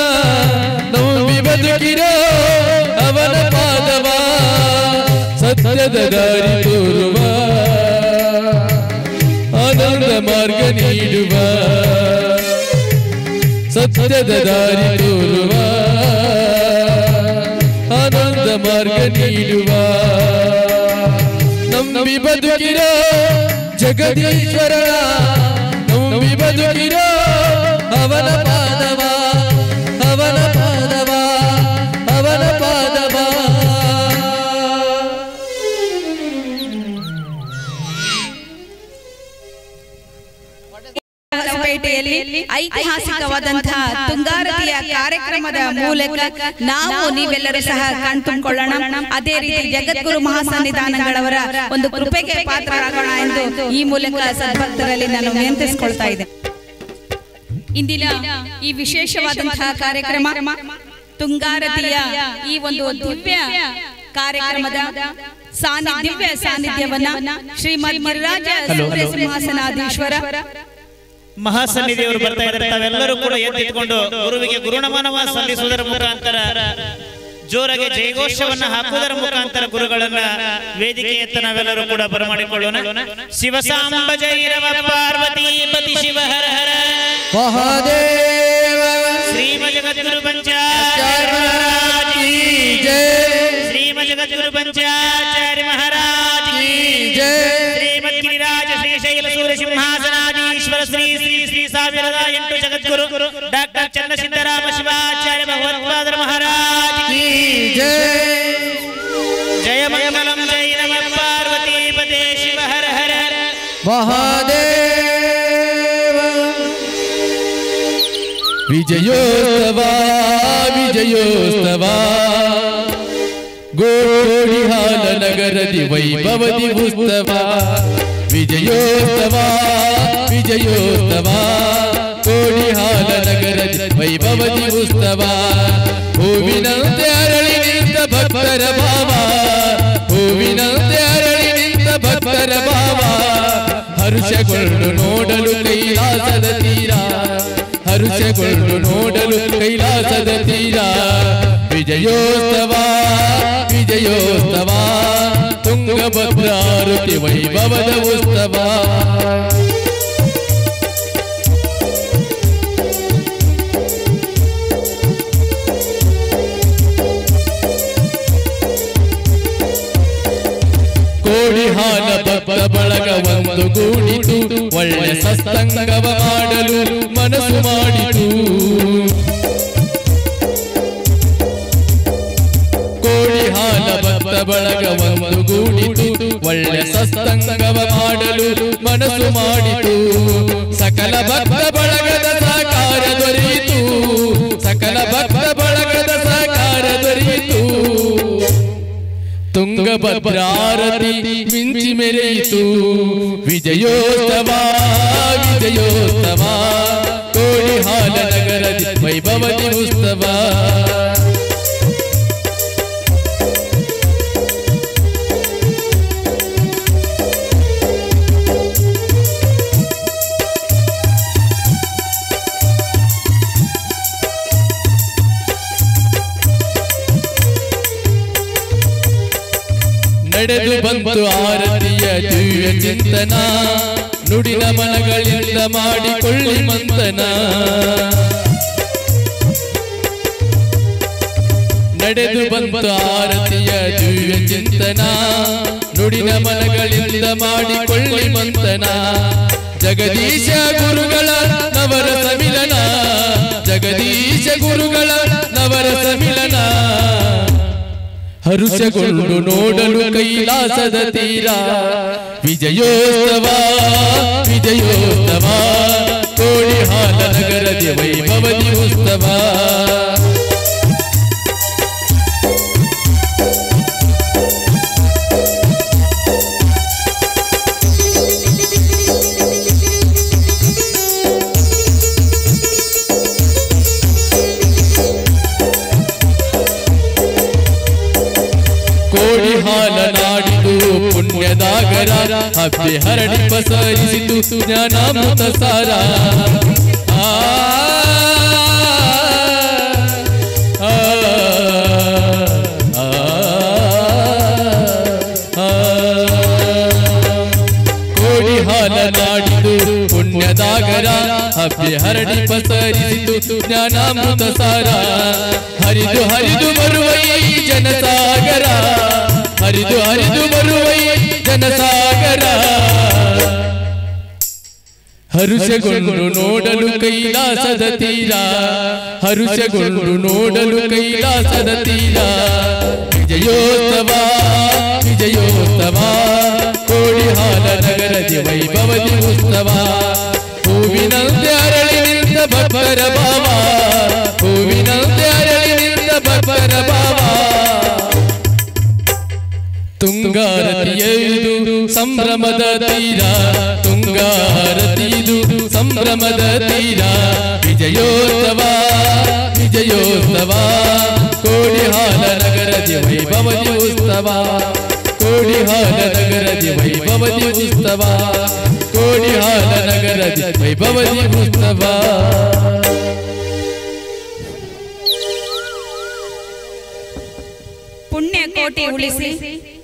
Speaker 6: ನಂಬಿ ಬದುಕಿರೋ ಅವನ ಪಾದವ ಸತ್ಯದ ದಾರಿ ತೋರುವ ಆನಂದ ಮಾರ್ಗ ನೀಡುವ ಸತ್ಯದ ದಾರಿ ತೋರುವ ಆನಂದ ಮಾರ್ಗ ನೀಡುವ ನಂಬಿ ಬದುಕಿರೋ ಜಗದೀಶ್ವರನ ನಂಬಿ ಬದುಕಿರೋ ಅವನ ಪಾದವ ಅವನ ಪಾದವ ಅವನ ಪಾದವ
Speaker 5: ಹೊಸಪೇಟೆಯಲ್ಲಿ ಐತಿಹಾಸಿಕವಾದಂತಹ ತುಂಗಾರತಿಯ ಕಾರ್ಯಕ್ರಮದ ಮೂಲಕ ನಾವು ನೀವೆಲ್ಲರೂ ಸಹ ಕಣ್ತುಂಬಿಕೊಳ್ಳೋಣ. ಅದೇ ರೀತಿ ಜಗದ್ಗುರು ಮಹಾಸನ್ನಿಧಾನಗಳವರ ಒಂದು ಕೃಪೆಗೆ ಪಾತ್ರರಾಗೋಣ ಎಂದು ಈ ಮೂಲಕ ಸದ್ಭಕ್ತರಲ್ಲಿ ನಾನು ವಿನಂತಿಸಿಕೊಳ್ತಾ ಇದ್ದೇನೆ. ಇಂದಿನ ಈ ವಿಶೇಷವಾದಂತಹ ಕಾರ್ಯಕ್ರಮ ತುಂಗಾರತಿಯ ಈ ಒಂದು ದಿವ್ಯ ಕಾರ್ಯಕ್ರಮದ ದಿವ್ಯ ಸಾನ್ನಿಧ್ಯವನ್ನ ಶ್ರೀಮದ್ ಗಿರಿರಾಜ ಸಿಂಹಾಸನಾಧೀಶ್ವರ
Speaker 2: ಮಹಾಸನ್ನಿಧಿಯವರು ಬರ್ತಾ ಇದ್ದಾರೆ. ತಾವೆಲ್ಲರೂ ಕೂಡ ಎದ್ದಿಟ್ಕೊಂಡು ಗುರುವಿಗೆ ಗುರುನಮನವ ಸಲ್ಲಿಸುವುದರ ಮುಖಾಂತರ ಜೋರಾಗಿ ಜಯಘೋಷವನ್ನ ಹಾಕುವುದರ ಮುಖಾಂತರ ಗುರುಗಳನ್ನ ವೇದಿಕೆಯತ್ತ ನಾವೆಲ್ಲರೂ ಕೂಡ ಬರಮಾಡಿಕೊಳ್ಳೋಣ. ಶಿವಸಾಂಬ ಜೈರವ ಪಾರ್ವತಿ ಪತಿ ಶಿವ ಹರ ಹರ
Speaker 6: ಮಹಾದೇವ
Speaker 2: ಶ್ರೀಮ ಜಗದ್ಗುರು ಪಂಚಾಚಾರ್ಯ ಮಹಾರಾಜ್ ಕಿ
Speaker 6: ಜೈ
Speaker 2: ಶ್ರೀಮ ಜಗದ್ಗುರು ಪಂಚಾಚಾರ್ಯ ಮಹಾರಾಜ್ ಕಿ
Speaker 6: ಜೈ
Speaker 2: ಶ್ರೀಮದ್ ಗಿರಿರಾಜ ಶ್ರೀಶೈಲ ಸೂರ್ಯ ಸಿಂಹಾಸನಾಧೀಶ್ವರ ಶ್ರೀ ಶ್ರೀ ಶ್ರೀ ಸಾವಿರದ 8 ಜಗದ್ಗುರು ಡಾಕ್ಟರ್ ಚನ್ನಸಿದ್ದರಾಮ ಶಿವಾಚಾರ್ಯ ಭಗವತ್ಪಾದರ ಮಹಾರಾಜ್ ಕಿ
Speaker 6: ಜೈ
Speaker 2: ಜಯ ಮಂಗಲಂ ಜೈ ನಮಃ ಪಾರ್ವತಿ ಪದೇ ಶಿವ ಹರ ಹರ
Speaker 6: ಮಹಾದೇವ ವಿಜಯೋತ್ಸವ ವಿಜಯೋತ್ಸವ ಗೋಡಿಹಾಲ ನಗರದಿ ವೈಭವದಿ ಉತ್ಸವ ವಿಜಯೋತ್ಸವ ವಿಜಯೋತ್ಸವ ಗೋಡಿಹಾಲ ನಗರದಿ ವೈಭವದಿ ಉತ್ಸವ ಹೂವಿನಂತೆ ಅರಳಿ ನಿಂತ ಭಕ್ತರ ಭಾವ ಹೂವಿನಂತೆ ಅರಳಿ ನಿಂತ ಭಕ್ತರ ಭಾವ ಹರ್ಷಗೊಂಡು ನೋಡಲು ಕೈಲಾಸದ ತೀರ ಹರ್ಷಗೊಂಡು ನೋಡಲು ಕೈಲಾಸದ ತೀರ ವಿಜಯೋತ್ಸವ ವಿಜಯೋತ್ಸವ ತುಂಗಭದ್ರಾರುತಿ ವೈಭವದ ಉತ್ಸವ ಕೋಡಿಹಾಲ ಭಕ್ತ ಬಳಗ ಒಂದು ಗೂಡಿತು ಒಳ್ಳೆ ಸತ್ಸಂಗವ ಮಾಡಲು ಮನಸ್ಸು ಮಾಡಿತು ಕೋಡಿಹಾಲ ಭಕ್ತ ಬಳಗ ಒಂದು ಗೂಡಿತು ಒಳ್ಳೆ ಸತ್ಸಂಗವ ಮಾಡಲು ಮನಸ್ಸು ಮಾಡಿತು ಸಕಲ ಭಕ್ತ ಬಳಗದ ಸಹಕಾರ ದೊರೆಯಿತು ಸಕಲ ಭಕ್ತ ಬಳಗದ ಸಹಕಾರ ದೊರೆಯಿತು ತುಂಗಭದ್ರಾರತಿ ಮಿಂಚಿ ಮೆರೆಯಿತು ವಿಜಯೋತ್ಸವ ವಿಜಯೋತ್ಸವ ಕೋಡಿಹಾಲ ನಗರದಿ ವೈಭವದಿ ಉತ್ಸವ ನಡೆದು ಬಂತು ಆರತಿಯ ದಿವ್ಯ ಚಿಂತನ ನುಡಿನ ಮನಗಳಿಂದ ಮಾಡಿಕೊಳ್ಳಿ ಮಂಥನ ನಡೆದು ಬಂತು ಆರತಿಯ ದಿವ್ಯ ಚಿಂತನ ನುಡಿನ ಮನಗಳಿಂದ ಮಾಡಿಕೊಳ್ಳಿ ಮಂಥನ ಜಗದೀಶ ಗುರುಗಳ ನವರಸ ಮಿಲನ ಜಗದೀಶ ಗುರುಗಳ ನವರಸ ಮಿಲನ ಹರುಷಗೊಂಡು ನೋಡಲು ಕೈಲಾಸದ ತೀರ ವಿಜಯೋತ್ಸವ ವಿಜಯೋತ್ಸವ ಕೋಡಿಹಾಲ ನಗರದಿ ವೈಭವದಿ ಉತ್ಸವ ಕೋಡಿಹಾಲ ನಾಡಿದು ಪುಣ್ಯದಾಗರ ಹಬ್ಬೆ ಹರಡಿ ಪಸರಿಸಿತು ಜ್ಞಾನಾಮೃತ ಸಾರ ಕೋಡಿಹಾಲ ನಾಡಿದು ಪುಣ್ಯದಾಗರ ಹಬ್ಬೆ ಹರಡಿ ಪಸರಿಸಿತು ಜ್ಞಾನಾಮೃತ ಸಾರ ಹರಿದು ಹರಿದು ಬರುವ ಈ ಜನಸಾಗರ ಹರಿದು ಹರಿದು ಬರುವ ಈ ಜನಸಾಗರ ಹರುಷಗೊಂಡು ನೋಡಲು ಕೈಲಾಸದ ತೀರ ಹರುಷಗೊಂಡು ನೋಡಲು ಕೈಲಾಸದ ತೀರ ವಿಜಯೋತ್ಸವ ವಿಜಯೋತ್ಸವ ಕೋಡಿಹಾಲ ನಗರದಿ ವೈಭವದಿ ಉತ್ಸವ ಹೂವಿನಂತೆ ಅರಳಿ ನಿಂತ ಭಕ್ತರ ಭಾವ ಹೂವಿನಂತೆ ಅರಳಿ ನಿಂತ ಭಕ್ತರ ಭಾವ ತುಂಗಾರತಿಯದು ಸಂಭ್ರಮದ ತೀರ ತುಂಗಾರತಿದು ಸಂಭ್ರಮದ ತೀರ ವಿಜಯೋತ್ಸವ ವಿಜಯೋತ್ಸವ ಉತ್ಸವ ಕೋಡಿಹಾಲ ನಗರದಿ ವೈಭವದಿ ಉತ್ಸವ ಕೋಡಿಹಾಲ ನಗರದಿ ವೈಭವದಿ ಉತ್ಸವ
Speaker 5: ಪುಣ್ಯಕೋಟಿ ಉಳಿಸಿ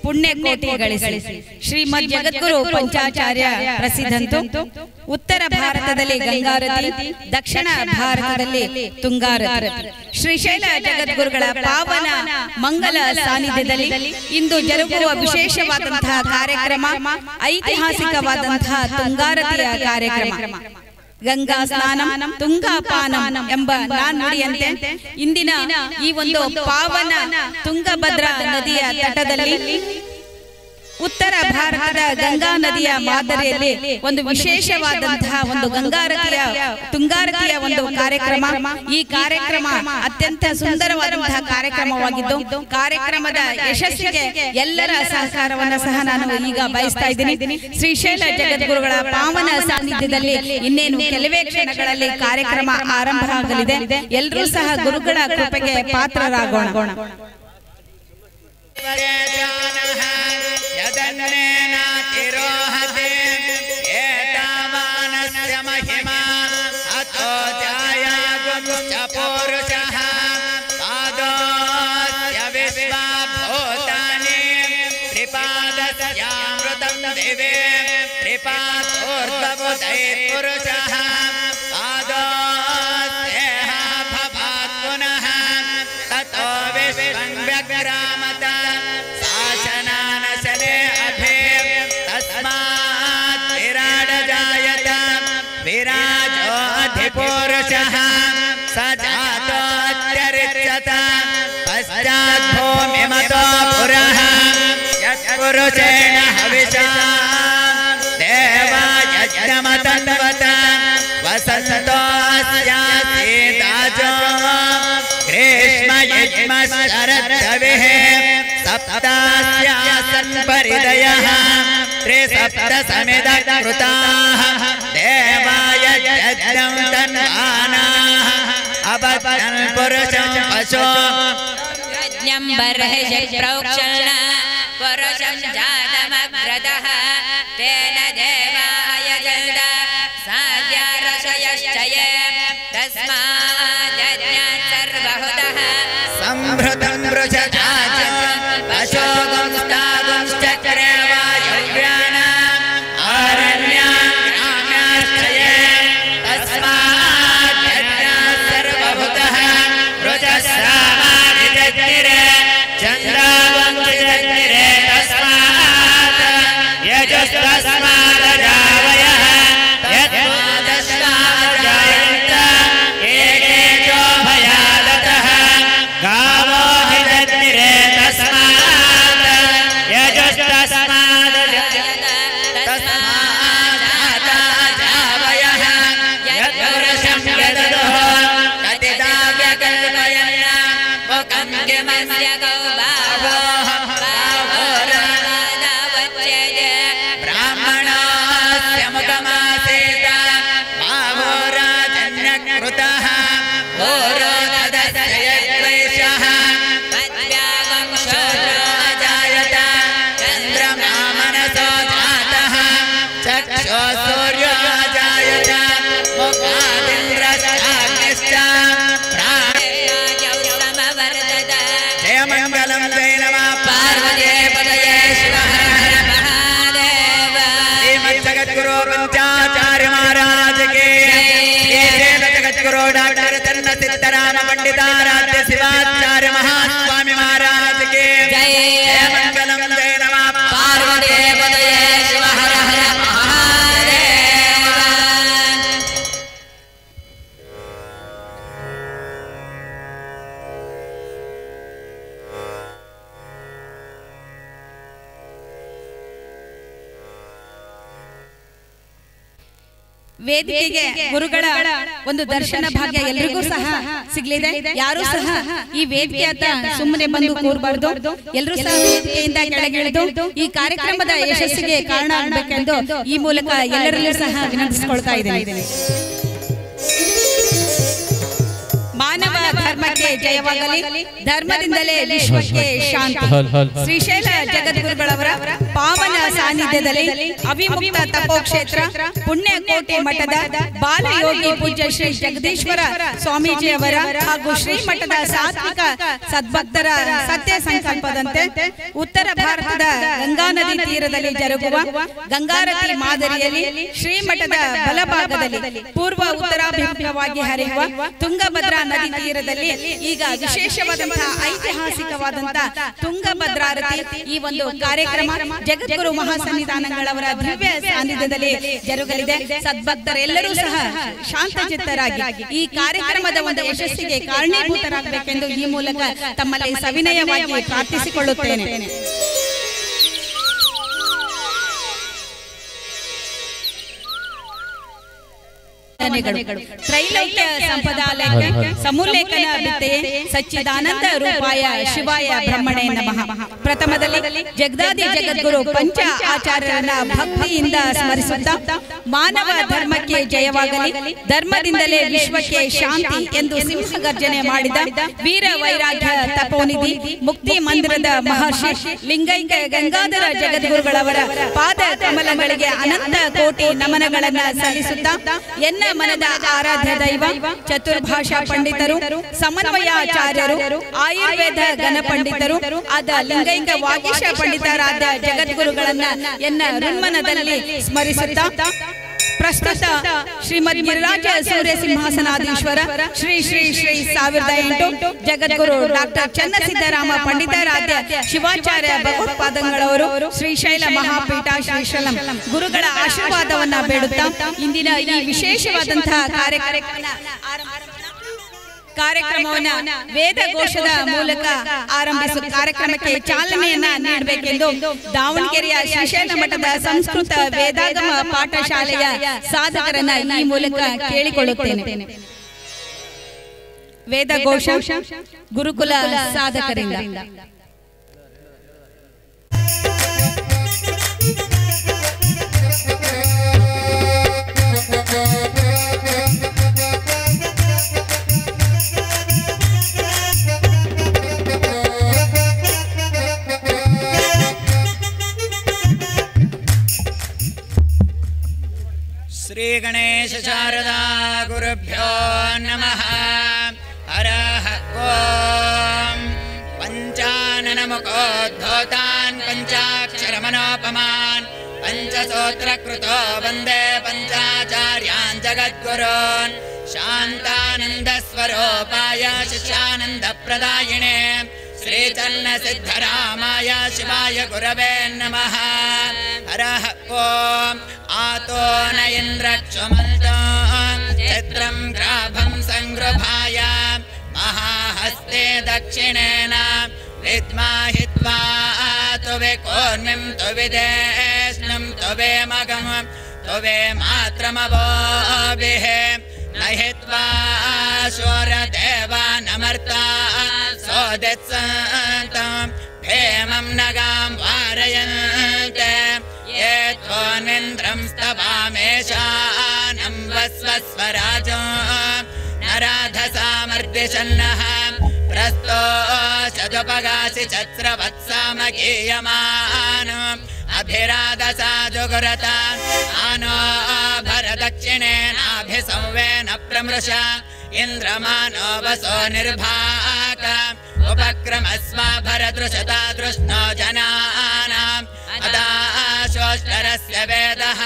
Speaker 5: ಪುಣ್ಯಕೋಟಿ ಗಳಿಸಿ ಶ್ರೀಮದ್ ಜಗದ್ಗುರು ಪಂಚಾಚಾರ್ಯ ಪ್ರಸಿದ್ಧಂತು ಉತ್ತರ ಭಾರತದಲ್ಲಿ ಗಂಗಾರತಿ ದಕ್ಷಿಣ ಭಾರತದಲ್ಲಿ ತುಂಗಾರತಿ ಶ್ರೀಶೈಲ ಜಗದ್ಗುರುಗಳ ಪಾವನ ಮಂಗಲ ಸಾನ್ನಿಧ್ಯದಲ್ಲಿ ಇಂದು ಜರುಗುವ ವಿಶೇಷವಾದಂತಹ ಕಾರ್ಯಕ್ರಮ ಐತಿಹಾಸಿಕವಾದಂತಹ ತುಂಗಾರತಿಯ ಕಾರ್ಯಕ್ರಮ ಗಂಗಾ ಸ್ನಾನ ತುಂಗಾಪಾನ ಎಂಬ ನಾನುಡಿಯಂತೆ ಇಂದಿನ ಈ ಒಂದು ಪಾವನ ತುಂಗಭದ್ರಾ ನದಿಯ ತಟದಲ್ಲಿ ಉತ್ತರ ಭಾರತದ ಗಂಗಾ ನದಿಯ ಮಾದರಿಯಲ್ಲಿ ಒಂದು ವಿಶೇಷವಾದಂತಹ ಒಂದು ತುಂಗಾರತಿಯ ಒಂದು ಕಾರ್ಯಕ್ರಮ. ಈ ಕಾರ್ಯಕ್ರಮ ಅತ್ಯಂತ ಸುಂದರವಾದಂತಹ ಕಾರ್ಯಕ್ರಮವಾಗಿದ್ದು ಕಾರ್ಯಕ್ರಮದ ಯಶಸ್ಸಿಗೆ ಎಲ್ಲರ ಸಹಕಾರವನ್ನು ಸಹ ನಾನು ಈಗ ಬಯಸ್ತಾ ಇದ್ದೀನಿ. ಶ್ರೀಶೈಲ ಜಗದ್ಗುರುಗಳ ಪಾವನ ಸಾನ್ನಿಧ್ಯದಲ್ಲಿ ಇನ್ನೇನು ಕೆಲವೇ ಕ್ಷಣಗಳಲ್ಲಿ ಕಾರ್ಯಕ್ರಮ ಆರಂಭ ಆಗಲಿದೆ. ಎಲ್ಲರೂ ಸಹ ಗುರುಗಳ ಕೃಪೆಗೆ ಪಾತ್ರರಾಗೋಣ.
Speaker 4: पुरुषेण हविषा देवायज्ञमतन्वत वसन्तो अस्यासीताजो ग्रीष्मयुग्मशरद्रविः सप्तास्यासन् परिदयः त्रिसप्तसमिदः कृताः देवायज्ञं तन्वानाः अबद्धन् पुरुषं पशो
Speaker 3: प्रोक्षण पुरुषं जातमग्रतः तेन देवाय जल्द साध्यारशयश्चये तस्माद्यज्ञात् सर्वहुतः
Speaker 4: संभृतं वृषजाचं पशोगुंस्तागुंश्चक्रे वायुव्यानाम् आरण्याश्चये तस्माद्यज्ञात् सर्वहुतः वृषस्रामादिजग्निरे चन्द्रावंशिजग्निरे यजस्तस्मादजावयः यद्वादस्मादजायन्त एकेजो भयादतः गावो हि जग्निरे तस्मात् यजस्तस्मादजायन्त तस्मादाजावयः यद्पुरुषं यददुः कतिदाव्यकल्पयन् मुखं किमस्य गौबाहो सिद्धराम पंडिताराध्य शिवाचार्य महास्वामी महाराज के जय मंगलम जय नमः पार्वती पतये शिव हर हर महादेव.
Speaker 5: ವೇದಿಕೆಗೆ ಗುರುಗಳ ಒಂದು ದರ್ಶನ ಭಾಗ್ಯ ಎಲ್ರಿಗೂ ಸಹ ಸಿಗಲಿದೆ. ಯಾರು ಸಹ ಈ ವೇದಿಕೆ ಸುಮ್ಮನೆ ಬಂದು ಕೂರಬಾರದು. ಎಲ್ಲರೂ ಸಹ ವೇದಿಕೆಯಿಂದ ಕೆಳಗಿಳಿದು ಈ ಕಾರ್ಯಕ್ರಮದ ಯಶಸ್ಸಿಗೆ ಕಾರಣ ಆಗಬೇಕೆಂದು ಈ ಮೂಲಕ ಎಲ್ಲರಲ್ಲೂ ಸಹ ವಿನಂತಿಸಿಕೊಳ್ತಾ ಇದ್ದೇನೆ. ಮಾನವ ಧರ್ಮಕ್ಕೆ ಜಯವಾಗಲಿ, ಧರ್ಮದಿಂದಲೇ ವಿಶ್ವಕ್ಕೆ ಶಾಂತಿ. ಶ್ರೀಶೈಲ ಜಗದ್ಗುರುಗಳವರ ಪಾವನ ಸಾನ್ನಿಧ್ಯದಲ್ಲಿ ಅವಿಮುಕ್ತ ತಪೋಕ್ಷೇತ್ರ ಪುಣ್ಯಕೋಟೆ ಮಠದ ಬಾಲಯೋಗಿ ಪೂಜ್ಯ ಶ್ರೀ ಜಗದೀಶ್ವರ ಸ್ವಾಮೀಜಿಯವರ ಹಾಗೂ ಶ್ರೀಮಠದ ಸಾತ್ವಿಕ ಸದ್ಭಕ್ತರ ಸತ್ಯ ಸಂಕಲ್ಪದಂತೆ ಉತ್ತರ ಭಾರತದ ಗಂಗಾ ನದಿ ತೀರದಲ್ಲಿ ಜರುಗುವ ಗಂಗಾರತಿ ಮಾದರಿಯಲ್ಲಿ ಶ್ರೀಮಠದ ಬಲಭಾಗದಲ್ಲಿ ಪೂರ್ವ ಉತ್ತರಾಭಿಮುಖವಾಗಿ ಹರಿಯುವ ತುಂಗಭದ್ರಾ ನದಿ ತೀರದಲ್ಲಿ ಈಗ ವಿಶೇಷವಾದಂತಹ ಐತಿಹಾಸಿಕವಾದಂತಹ ತುಂಗಭದ್ರಾರತಿ ಈ ಒಂದು ಕಾರ್ಯಕ್ರಮ ಜಗದ್ಗುರು ಮಹಾಸನ್ನಿಧಾನಗಳವರ ದಿವ್ಯ ಸಾನ್ನಿಧ್ಯದಲ್ಲಿ ಜರುಗಲಿದೆ. ಸದ್ಭಕ್ತರೆಲ್ಲರೂ ಸಹ ಶಾಂತಚಿತ್ತರಾಗಿ ಈ ಕಾರ್ಯಕ್ರಮದ ಒಂದು ಯಶಸ್ಸಿಗೆ ಕಾರಣೀಭೂತರಾಗಬೇಕೆಂದು ಈ ಮೂಲಕ ತಮ್ಮಲ್ಲಿ ಸವಿನಯವಾಗಿ ಪ್ರಾರ್ಥಿಸಿಕೊಳ್ಳುತ್ತೇನೆ. ತ್ರೈಲೋಕ್ಯ ಸಂಪದಾಲಯ ಸಮೂಲೇಖನ ಬಿತ್ತೆ ಸಚ್ಚಿದಾನಂದ ರೂಪಾಯ ಶಿವಾಯ ಬ್ರಹ್ಮಣೇ ನಮಃ. ಪ್ರಥಮದಲ್ಲಿ ಜಗದಾದಿ ಜಗದ್ಗುರು ಪಂಚ ಆಚಾರ್ಯರನ್ನ ಭಕ್ತಿಯಿಂದ ಸ್ಮರಿಸುತ್ತಾ ಮಾನವ ಧರ್ಮಕ್ಕೆ ಜಯವಾಗಲಿ, ಧರ್ಮದಿಂದಲೇ ವಿಶ್ವಕ್ಕೆ ಶಾಂತಿ ಎಂದು ಸಿಂಹಗರ್ಜನೆ ಮಾಡಿದ ವೀರ ವೈರಾಗ್ಯ ತಪೋನಿಧಿ ಮುಕ್ತಿ ಮಂದಿರದ ಮಹರ್ಷಿ ಲಿಂಗೈಕ ಗಂಗಾಧರ ಜಗದ್ಗುರುಗಳವರ ಪಾದ ಕಮಲಗಳಿಗೆ ಅನಂತ ಕೋಟಿ ನಮನಗಳನ್ನ ಸಲ್ಲಿಸುತ್ತಾ ಎನ್ನ ಮನದ ಆರಾಧ್ಯ ದೈವ ಚತುರ್ಭಾಷಾ ಪಂಡಿತರು, ಸಮನ್ವಯಾಚಾರ್ಯರು, ಆಯುರ್ವೇದ ಗಣ ಪಂಡಿತರು ಆದ ಲಿಂಗೈಕ ವಾಗೀಶ ಪಂಡಿತರಾದ ಜಗದ್ಗುರುಗಳನ್ನ ಎನ್ನ ಋನ್ಮನದಲ್ಲಿ ಸ್ಮರಿಸುತ್ತಾ ಪ್ರಸ್ತುತ ಶ್ರೀಮದ್ ಗಿರಿರಾಜ ಸೂರ್ಯ ಸಿಂಹಾಸನಾಧೀಶ್ವರ ಶ್ರೀ ಶ್ರೀ ಶ್ರೀ 1008 ಜಗದ್ಗುರು ಡಾಕ್ಟರ್ ಚನ್ನಸಿದ್ದರಾಮ ಪಂಡಿತರಾಧ್ಯ ಶಿವಾಚಾರ್ಯ ಭಗವತ್ಪಾದಂಗಳವರು ಶ್ರೀಶೈಲ ಮಹಾಪೀಠ ಶ್ರೀಶೈಲಂ ಗುರುಗಳ ಆಶೀರ್ವಾದವನ್ನ ಬೇಡುತ್ತಾ ಇಂದಿನ ಈ ವಿಶೇಷವಾದಂತಹ ಕಾರ್ಯಕ್ರಮವನ್ನ ವೇದ ಘೋಷದ ಮೂಲಕ ಆರಂಭಿಸುವ ಕಾರ್ಯಕ್ರಮಕ್ಕೆ ಚಾಲನೆಯನ್ನ ನೀಡಬೇಕೆಂದು ದಾವಣಗೆರೆಯ ಶ್ರೀಶೈಲ ಮಠದ ಸಂಸ್ಕೃತ ವೇದಾಗಮ ಪಾಠಶಾಲೆಯ ಸಾಧಕರನ್ನ ಈ ಮೂಲಕ ಕೇಳಿಕೊಳ್ಳುತ್ತೇನೆ. ವೇದ ಘೋಷ ಗುರುಕುಲ ಸಾಧಕರಿಂದ.
Speaker 4: ಶ್ರೀ ಗಣೇಶ ಶಾರದಾ ಗುರುಭ್ಯೋ ನಮಃ. ಹರಃ ಓಂ. ಪಂಚಾನನ ಮುಖೋದ್ಧೋತಾನ್ ಪಂಚಾಕ್ಷರಮನೋಪಮಾನ್ ಪಂಚಸೂತ್ರಕೃತೋ ವಂದೇ ಪಂಚಾಚಾರ್ಯಾನ್ ಜಗದ್ಗುರೋನ್ ಶಾಂತಾನಂದ ಸ್ವರೂಪಾಯ ಶಿಷ್ಯಾನಂದ ಪ್ರದಾಯಿನೇ ಶ್ರೀಚನ್ನ ಸಿದ್ಧರಾಮಾಯ ಶಿವಾಯ ಗುರವೇ ನಮಃ. ಹರಃ ಓಂ. ಆತೋ ನ ಇಂದ್ರಕ್ಷಮಲ್ತೋ ಚಿತ್ರಂ ಗ್ರಾಭಂ ಸಂಗೃಭಾಯ ಮಹಾಹಸ್ತೆ ದಕ್ಷಿಣೇನ ವಿದ್ಮಾ ಹಿತ್ವಾ ತುವೆ ಕೋರ್ಮಿಂ ತುವಿದೇಷ್ಣಂ ತುವೆ ಮಗಂ ತುವೆ ಮಾತ್ರಮವೋಭಿಃ ನ ಹಿತ್ವಾ ಶೂರದೇವಾ ನಮರ್ತಾ ಸೋದಿತ್ಸಂತಂ ಹೇಮಂ ನಗಾಂ ವಾರಯಂತೆ ಯೇ ತ್ವನಿಂದ್ರಂ ಸ್ತವಾಮೇಶಾನಂ ವಸ್ವಸ್ವರಾಜೋ ನರಾಧಸಾಮರ್ದಿಶನ್ನಃ ಪ್ರಸ್ತೋಷದುಪಗಾಸಿ ಛತ್ರವತ್ಸಾಮಕೀಯಮಾನೋ ಅಭಿರಾಧಸಾ ಜುಗುರತ ಆನೋ ಭರದಕ್ಷಿಣೇನಾಭಿಸಂವೇನ ಪ್ರಮೃಷ ಇಂದ್ರಮಾನೋ ವಸೋ ನಿರ್ಭಾಕ ಉಪಕ್ರಮಸ್ವ ಭರದೃಶತಾ ದೃಷ್ಣೋ ಜನಾನಾಂ ಅದಾಶೋಷ್ಟರಸ್ಯ ವೇದಃ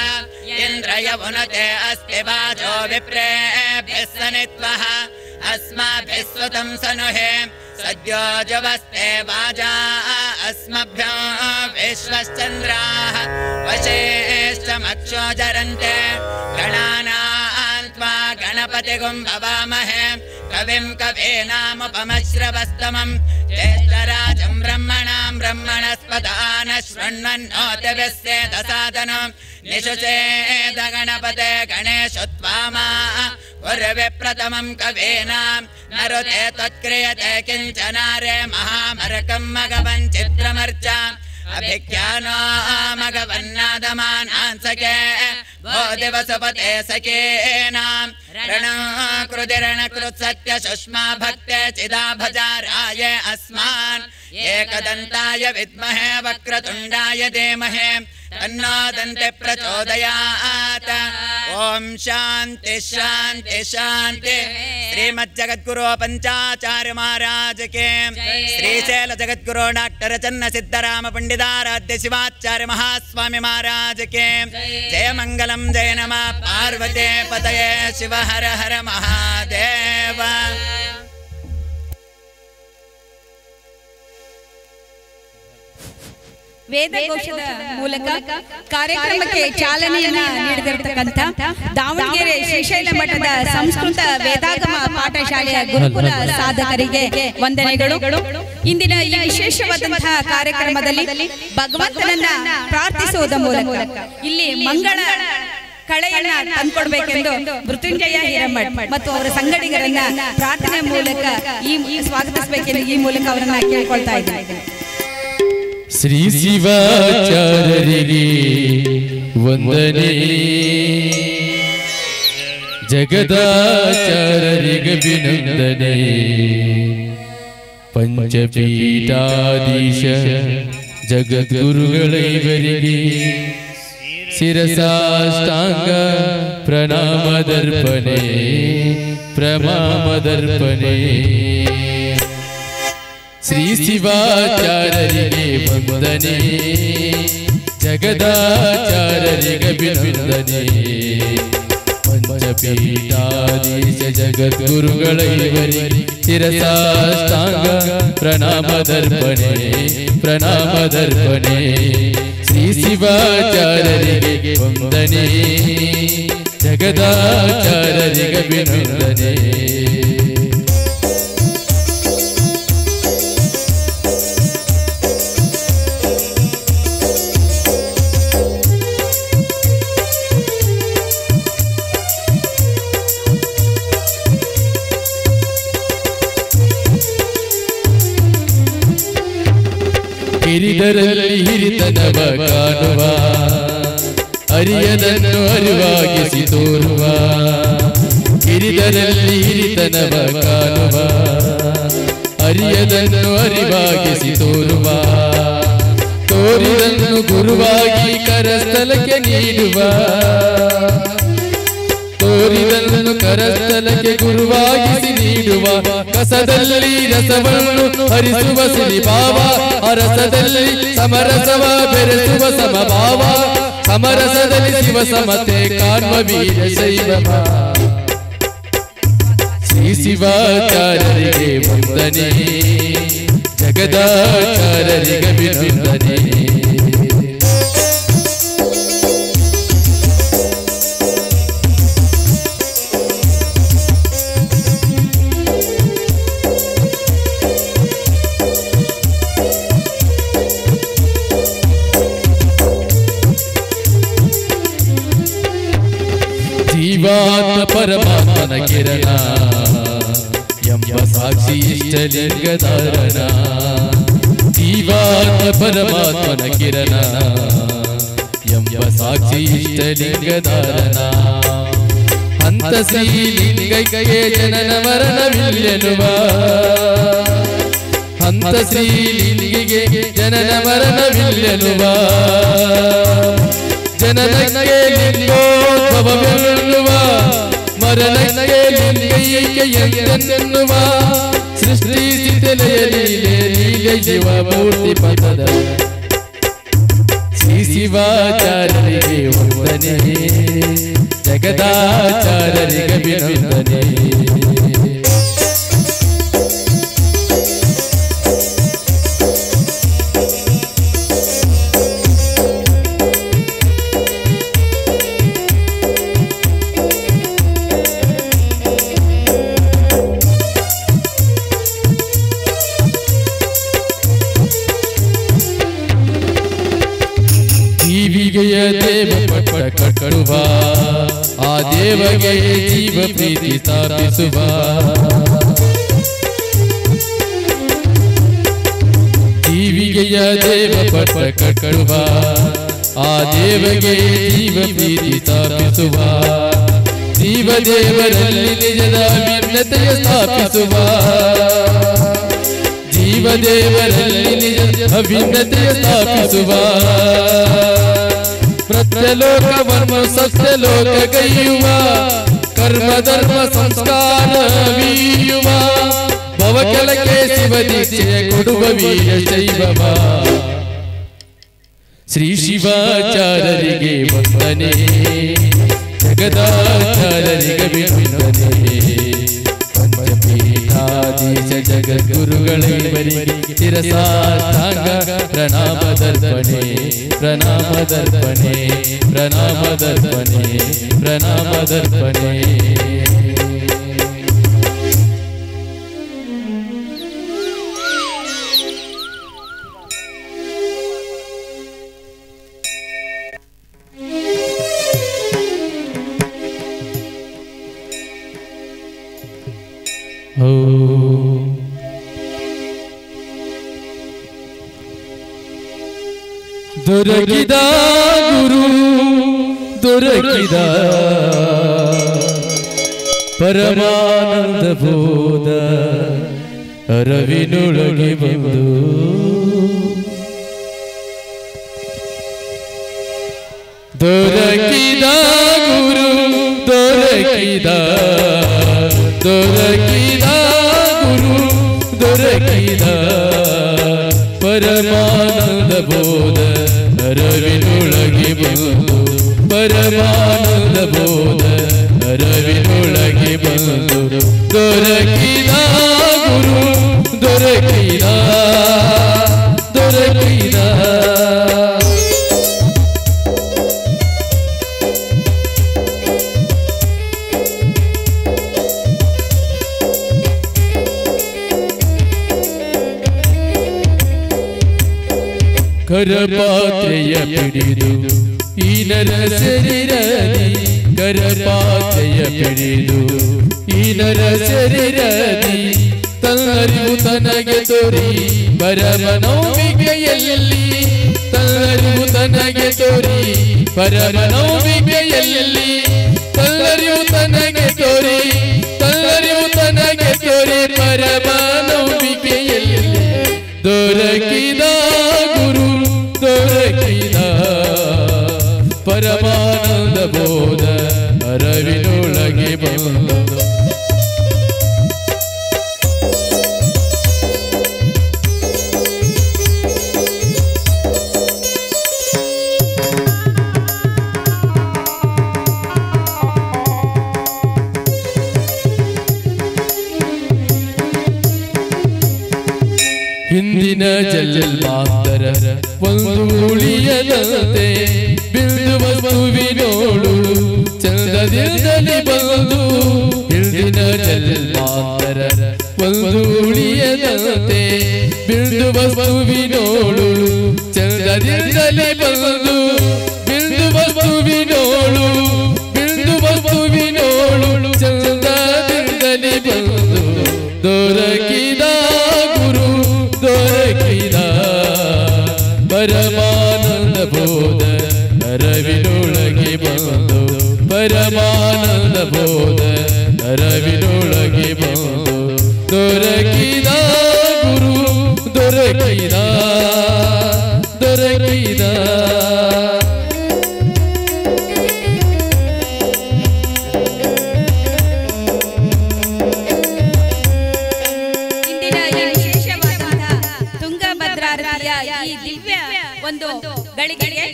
Speaker 4: ಇಂದ್ರಯ ಉನತೆ ಅಸ್ತಿ ವಾಚೋ ವಿಪ್ರೇಭ್ಯಃ ಸನಿತ್ವಃ ಅಸ್ಮಾಭಿಃ ಸ್ವತಂ ಸನುಹೇ ಸದ್ಯೋ ಜವಸ್ತೆ ವಾಜಾ ಅಸ್ಮಭ್ಯೋ ವಿಶ್ವಶ್ಚಂದ್ರಾಃ ವಶೇಶ್ಚಮಕ್ಷೋ ಜರಂತೆ ಗಣಾನಾಂ ತ್ವಾ ಗಣಪತಿಗುಂ ಭವಾಮಹೇ ಕವಿಂ ಕವೀನಾಮುಪಮಶ್ರವಸ್ತಮಂ ಜ್ಯೇಷ್ಠರಾಜಂ ಬ್ರಹ್ಮಣಾಂ ಬ್ರಹ್ಮಣಸ್ಪದಾನ ಶೃಣ್ವನ್ನೋತಿಭಿಸ್ಸೇದ ಸಾಧನಂ ನಿಶುಚೇದ ಗಣಪತೆ ಗಣೇಶತ್ವಾಮಾ ಉರ್ವಿಪ್ರಥಮಂ ಕವೀನಾಂ ನರುತೆ ತ್ವತ್ಕ್ರಿಯತೆ ಕಿಂಚನಾರೆ ಮಹಾಮರಕಂ ಮಗವನ್ ಚಿತ್ರಮರ್ಚ ಅಭಿಖ್ಯಾನೋ ಮಗವನ್ನಾದಮಾನಾಂಸಕೆ वो दिवसपते सखेनां रणकृतिरणकृत् सत्य सुष्मा भक्ते चिदा भजाराय अस्मान् एकदन्ताय विद्महे वक्रतुण्डाय धीमहि तन्नो दन्ते प्रचोदयात्। ओम शांति शांति शांति। श्रीमज्जगद्गुरु पंचाचार्य महाराज के, श्रीशैल जगद्गुरु डॉक्टर चन्न सिद्धराम पंडिताराध्य शिवाचार्य महास्वामी महाराज के जय मंगलम जय नमः पार्वती पतये शिव हर हर महादेव।
Speaker 5: ವೇದಘೋಷದ ಮೂಲಕ ಕಾರ್ಯಕ್ರಮಕ್ಕೆ ಚಾಲನೆಯನ್ನ ನೀಡಿದಿರತಕ್ಕಂಥ ದಾವಣಗೆರೆ ಶ್ರೀಶೈಲ ಮಠದ ಸಂಸ್ಕೃತ ವೇದಾಗಮ ಪಾಠಶಾಲೆಯ ಗುರುಕುಲ ಸಾಧಕರಿಗೆ ವಂದನೆಗಳು. ಇಂದಿನ ಈ ವಿಶೇಷವಾದಂತಹ ಕಾರ್ಯಕ್ರಮದಲ್ಲಿ ಭಗವಂತನನ್ನ ಪ್ರಾರ್ಥಿಸುವುದರ ಮೂಲಕ ಇಲ್ಲಿ ಮಂಗಳ ಕಳೆಯನ್ನ ತಂದ್ಕೊಡ್ಬೇಕೆಂದು ಮೃತ್ಯುಂಜಯ ಹಿರೇಮಠ್ ಮತ್ತು ಅವರ ಸಂಗಡಿಗರನ್ನ ಪ್ರಾರ್ಥನೆ ಮೂಲಕ ಈ ಸ್ವಾಗತಿಸಬೇಕೆಂದು ಈ ಮೂಲಕ ಅವರನ್ನ ಕೇಳ್ಕೊಳ್ತಾ ಇದ್ದಾರೆ.
Speaker 6: ಶ್ರೀ ಶಿವಾಚಾರ್ಯರಿಗೆ ವಂದನೆ, ಜಗದಾಚಾರ್ಯರಿಗೆ ಅಭಿನಂದನೆ, ಪಂಚಪೀಠಾಧೀಶ ಜಗದ್ಗುರುಗಳೈವರಿಗೆ ಶಿರಸಾಷ್ಟಾಂಗ ಪ್ರಣಾಮದರ್ಪಣೆ ಪ್ರಮಾಮದರ್ಪಣೆ. ಶ್ರೀ ಶಿವಾಚಾರ್ಯರಿಗೆ ವಂದನೆ, ಜಗದಾಚಾರ್ಯರಿಗೆ ಅಭಿನಂದನೆ, ಪಂಚಪೀಠಾಧೀಶ ಜಗದ್ಗುರುಗಳೈವರಿಗೆ ಶಿರಸಾಷ್ಟಾಂಗ ಪ್ರಣಾಮದರ್ಪಣೆ ಪ್ರಣಾಮದರ್ಪಣೆ. ಶ್ರೀ ಶಿವಾಚಾರ್ಯರಿಗೆ ವಂದನೆ, ಜಗದಾಚಾರ್ಯರಿಗೆ ಅಭಿನಂದನೆ. ಹಿರಿದರಲ್ಲಿ ಹಿರಿತನವ ಕಾಣುವ, ಅರಿಯದನ್ನು ಅರಿವಾಗಿಸಿ ತೋರುವ. ಹಿರಿದರಲ್ಲಿ ಹಿರಿತನವ ಕಾಣುವ, ಅರಿಯದನ್ನು ಅರಿವಾಗಿಸಿ ತೋರುವ. ತೋರಿದನ್ನು ಗುರುವಾಗಿ ಕರಸ್ಥಲಕ್ಕೆ ನೀಡುವ, ತೋರಿದನ್ನು ಕರಸ್ಥಲಕ್ಕೆ ಗುರುವಾಗಿಸಿ ನೀಡುವ. ಕಸದಲ್ಲಿ ರಸವನ್ನು ಹರಿಸುವ ಸಿರಿಭಾವ, ಅರಸದಲ್ಲಿ ಸಮರಸವ ಬೆರೆಸುವ ಸಮಭಾವ. ಸಮರಸದಲ್ಲಿ ಶಿವ ಸಮತೆ ಕಾಣ್ಮ ವೀರ ಶೈವ. ಶ್ರೀ ಶಿವಾಚಾರ್ಯರಿಗೆ ವಂದನೆ, ಜಗದಾಚಾರ್ಯರಿಗೆ ಅಭಿನಂದನೆ. ಜೀವಾತ್ಮ ಪರಮಾತ್ಮನ ಕಿರಣ ಎಂಬ ಸಾಕ್ಷಿ ಇಷ್ಟಲಿಂಗಧಾರಣ. ಜೀವಾತ್ಮ ಪರಮಾತ್ಮನ ಕಿರಣ ಎಂಬ ಸಾಕ್ಷಿ ಇಷ್ಟಲಿಂಗಧಾರಣ. ಹಂತ ಶ್ರೀಲಿಂಗಕ್ಕೆ ಜನನ ಮರಣವಿಲ್ಲೆನುವ, ಹಂತ ಶ್ರೀಲಿಂಗಿಗೆ ಜನನ ಮರಣವಿಲ್ಲೆನುವ. ಜನನಕ್ಕೆ ಲಿಂಗೋದ್ಭವವೆನ್ನುವ, ಮರಣಕ್ಕೆ ಲಿಂಗೈಕ್ಯ ಎಂದೆನ್ನುವ. ಸೃಷ್ಟಿ ಸ್ಥಿತಿಲಯ ಲೀಲೆ ಲೀಲೆ ಶಿವ ಮೂರ್ತಿ ಪದದ. ಶ್ರೀ ಶಿವಾಚಾರ್ಯರಿಗೆ ವಂದನೆ, ಜಗದಾಚಾರ್ಯರಿಗೆ ಅಭಿನಂದನೆ. ಜೀವಿಗೆಯ ದೇವ ಪಟ್ಟ ಕಟ್ಟುವ, ಆ ದೇವಗೆ ಜೀವ ಪ್ರೀತಿ ಸ್ಥಾಪಿಸುವ. ಜೀವಿಗೆಯ ದೇವ ಪಟ್ಟ ಕಟ್ಟುವ, ಆ ಆ ದೇವಗೆ ಜೀವ ಪ್ರೀತಿ ಸ್ಥಾಪಿಸುವ ಜೀವದೇವರಲ್ಲಿ ನಿಜದ ಭಿನ್ನತೆಯ ಸ್ಥಾಪಿಸುವ ಜೀವದೇವರಲ್ಲಿ ನಿಜ ಅಭಿನ್ನತೆಯ ಸ್ಥಾಪಿಸುವ ಪ್ರತ್ಯಲೋಕವನ್ನು ಸತ್ಯಲೋಕ ಗೈಯುವ ಕರ್ಮ ಧರ್ಮ ಸಂಸ್ಕಾರ ವೀಯುವ ಭವಕಲಕ್ಕೆ ಶಿವ ದೀಕ್ಷೆ ಕೊಡುವ ವೀರ ಶೈವವ ಶ್ರೀ ಶಿವಾಚಾರ್ಯರಿಗೆ ವಂದನೆ ಜಗದಾಚಾರ್ಯರಿಗೆ ವಂದನೆ ಪಂಚಪೀಠಾಧೀಶ ಜಗದ್ಗುರುಗಳಿಗೆ ಶಿರಸಾಷ್ಟಾಂಗ ಪ್ರಣಾಮದರ್ಪಣೆ ಪ್ರಣಾಮದರ್ಪಣೆ ಪ್ರಣಾಮದರ್ಪಣೆ ಪ್ರಣಾಮದರ್ಪಣೆ ದೊರಕಿದ ಗುರು ದೊರಕಿದ ಪರಮಾನಂದ ಬೋಧ ಅರವಿನೊಳಗೆ ಬಂದು ದೊರಕಿದ ಗುರು ದೊರಕಿದ ದೊರಕಿದ ಗುರು ದೊರಕಿದ ಪರಮಾನಂದ ಬೋಧ ಅರವಿನೊಳಗೆ ಬಂದು ಪರಮಾನಂದ ಬೋಧ ಅರವಿನೊಳಗೆ ಬಂದು ದೊರಕಿದ ಗುರು ದೊರಕಿದ ದೊರಕಿದ ಕರಪಾತ್ರೆಯ ಪಿಡಿದು ಈ ನರ ಶರೀರದಿ ಕರಪಾತ್ರೆಯ ಪಿಡಿದು ಈ ನರ ಶರೀರದಿ ತನ್ನರಿವು ತನಗೆ ತೋರಿ ಪರಮನೌಮಿಕೆಯಲ್ಲಿ ತನ್ನರಿವು ತನಗೆ ತೋರಿ ಪರಮನೌಮಿಕೆಯಲ್ಲಿ ತನ್ನರಿವು ತನಗೆ ತೋರಿ ತನ್ನರಿವು ತನಗೆ ತೋರಿ ಪರಮನೌಮಿಕೆಯಲ್ಲಿ ದೊರಕಿದ ಗುರು ದೊರಕಿದ ಪರಮಾನಂದ ಬೋಧ ಅರವಿನೊಳಗೆ ಬಂದು ಹಿಂದಿನ ಜಲ್ಮಾಂತರ ಒಂದು ಉಳಿಯದಂತೆ ಬಿಂದು ವಸ್ತುವಿನೋಳು ಚಂದದಿಂದಲೇ ಬಂದು ಹಿಂದಿನ ಜಲ್ಮಾಂತರ ಒಂದು ಉಳಿಯದಂತೆ ಬಿಂದು ವಸ್ತುವಿನೋಳು ಚಂದದಿಂದಲೇ ಬಂದು ಬಿಂದು ವಸ್ತುವಿನೋಳು ಬಿಂದು ವಸ್ತುವಿನೋಳು ಚಂದದಿಂದಲೇ ಬಂದು ದೊರಕಿದ ಗುರು ದೊರಕಿದ ಪರಮಾನಂದ ಬೋಧ ಅರವಿನೊಳಗೆ ಬಂದು ಪರಮಾನಂದ ಬೋಧ ಅರವಿನೊಳಗೆ ಬಂದು ದೊರಕಿದ ಗುರು ದೊರಕಿದ ದೊರಕಿದ
Speaker 5: ಈ ದಿವ್ಯ ಒಂದು ಗಳಿಗೆಗೆ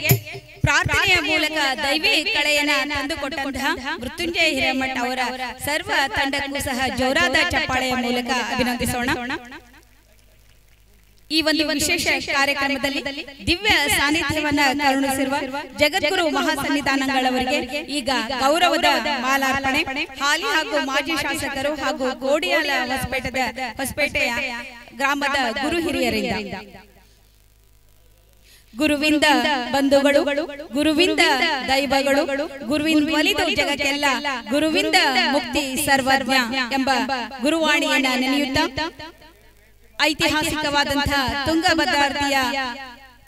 Speaker 5: ಪ್ರಾರ್ಥನೆಯ ಮೂಲಕ ದೈವಿ ಕಳೆಯನ್ನ ತಂದುಕೊಟ್ಟಂತಹ ಮೃತ್ಯುಂಜಯ ಹಿರೇಮಠ ಅವರ ಸರ್ವ ತಂಡಕ್ಕೂ ಸಹ ಜೋರಾದ ಚಪ್ಪಾಳೆಯ ಮೂಲಕ ಅಭಿನಂದಿಸೋಣ. ಈ ಒಂದು ವಿಶೇಷ ಕಾರ್ಯಕ್ರಮದಲ್ಲಿ ದಿವ್ಯ ಸಾನ್ನಿಧ್ಯವನ್ನ ಕರುಣಿಸಿರುವ ಜಗದ್ಗುರು ಮಹಾಸನ್ನಿಧಾನಗಳವರಿಗೆ ಈಗ ಗೌರವದ ಮಾಲಾರ್ಪಣೆ ಹಾಲಿ ಹಾಗೂ ಮಾಜಿ ಶಾಸಕರು ಹಾಗೂ ಗೋಡಿಯಾಲ ಹೊಸಪೇಟೆಯ ಗ್ರಾಮದ ಗುರು ಹಿರಿಯರಿಂದ ಗುರುವಿಂದ ಬಂಧುಗಳು ಗುರುವಿಂದ ದೈವಗಳು ಗುರುವಿನ ಒಲಿದು ಜಗಕ್ಕೆಲ್ಲ ಗುರುವಿಂದ ಮುಕ್ತಿ ಸರ್ವಜ್ಞ ಎಂಬ ಗುರುವಾಣಿಯನ್ನ ನೆನೆಯುತ್ತಾ ಐತಿಹಾಸಿಕವಾದಂತಹ ತುಂಗಭದ್ರಾರ್ತಿಯ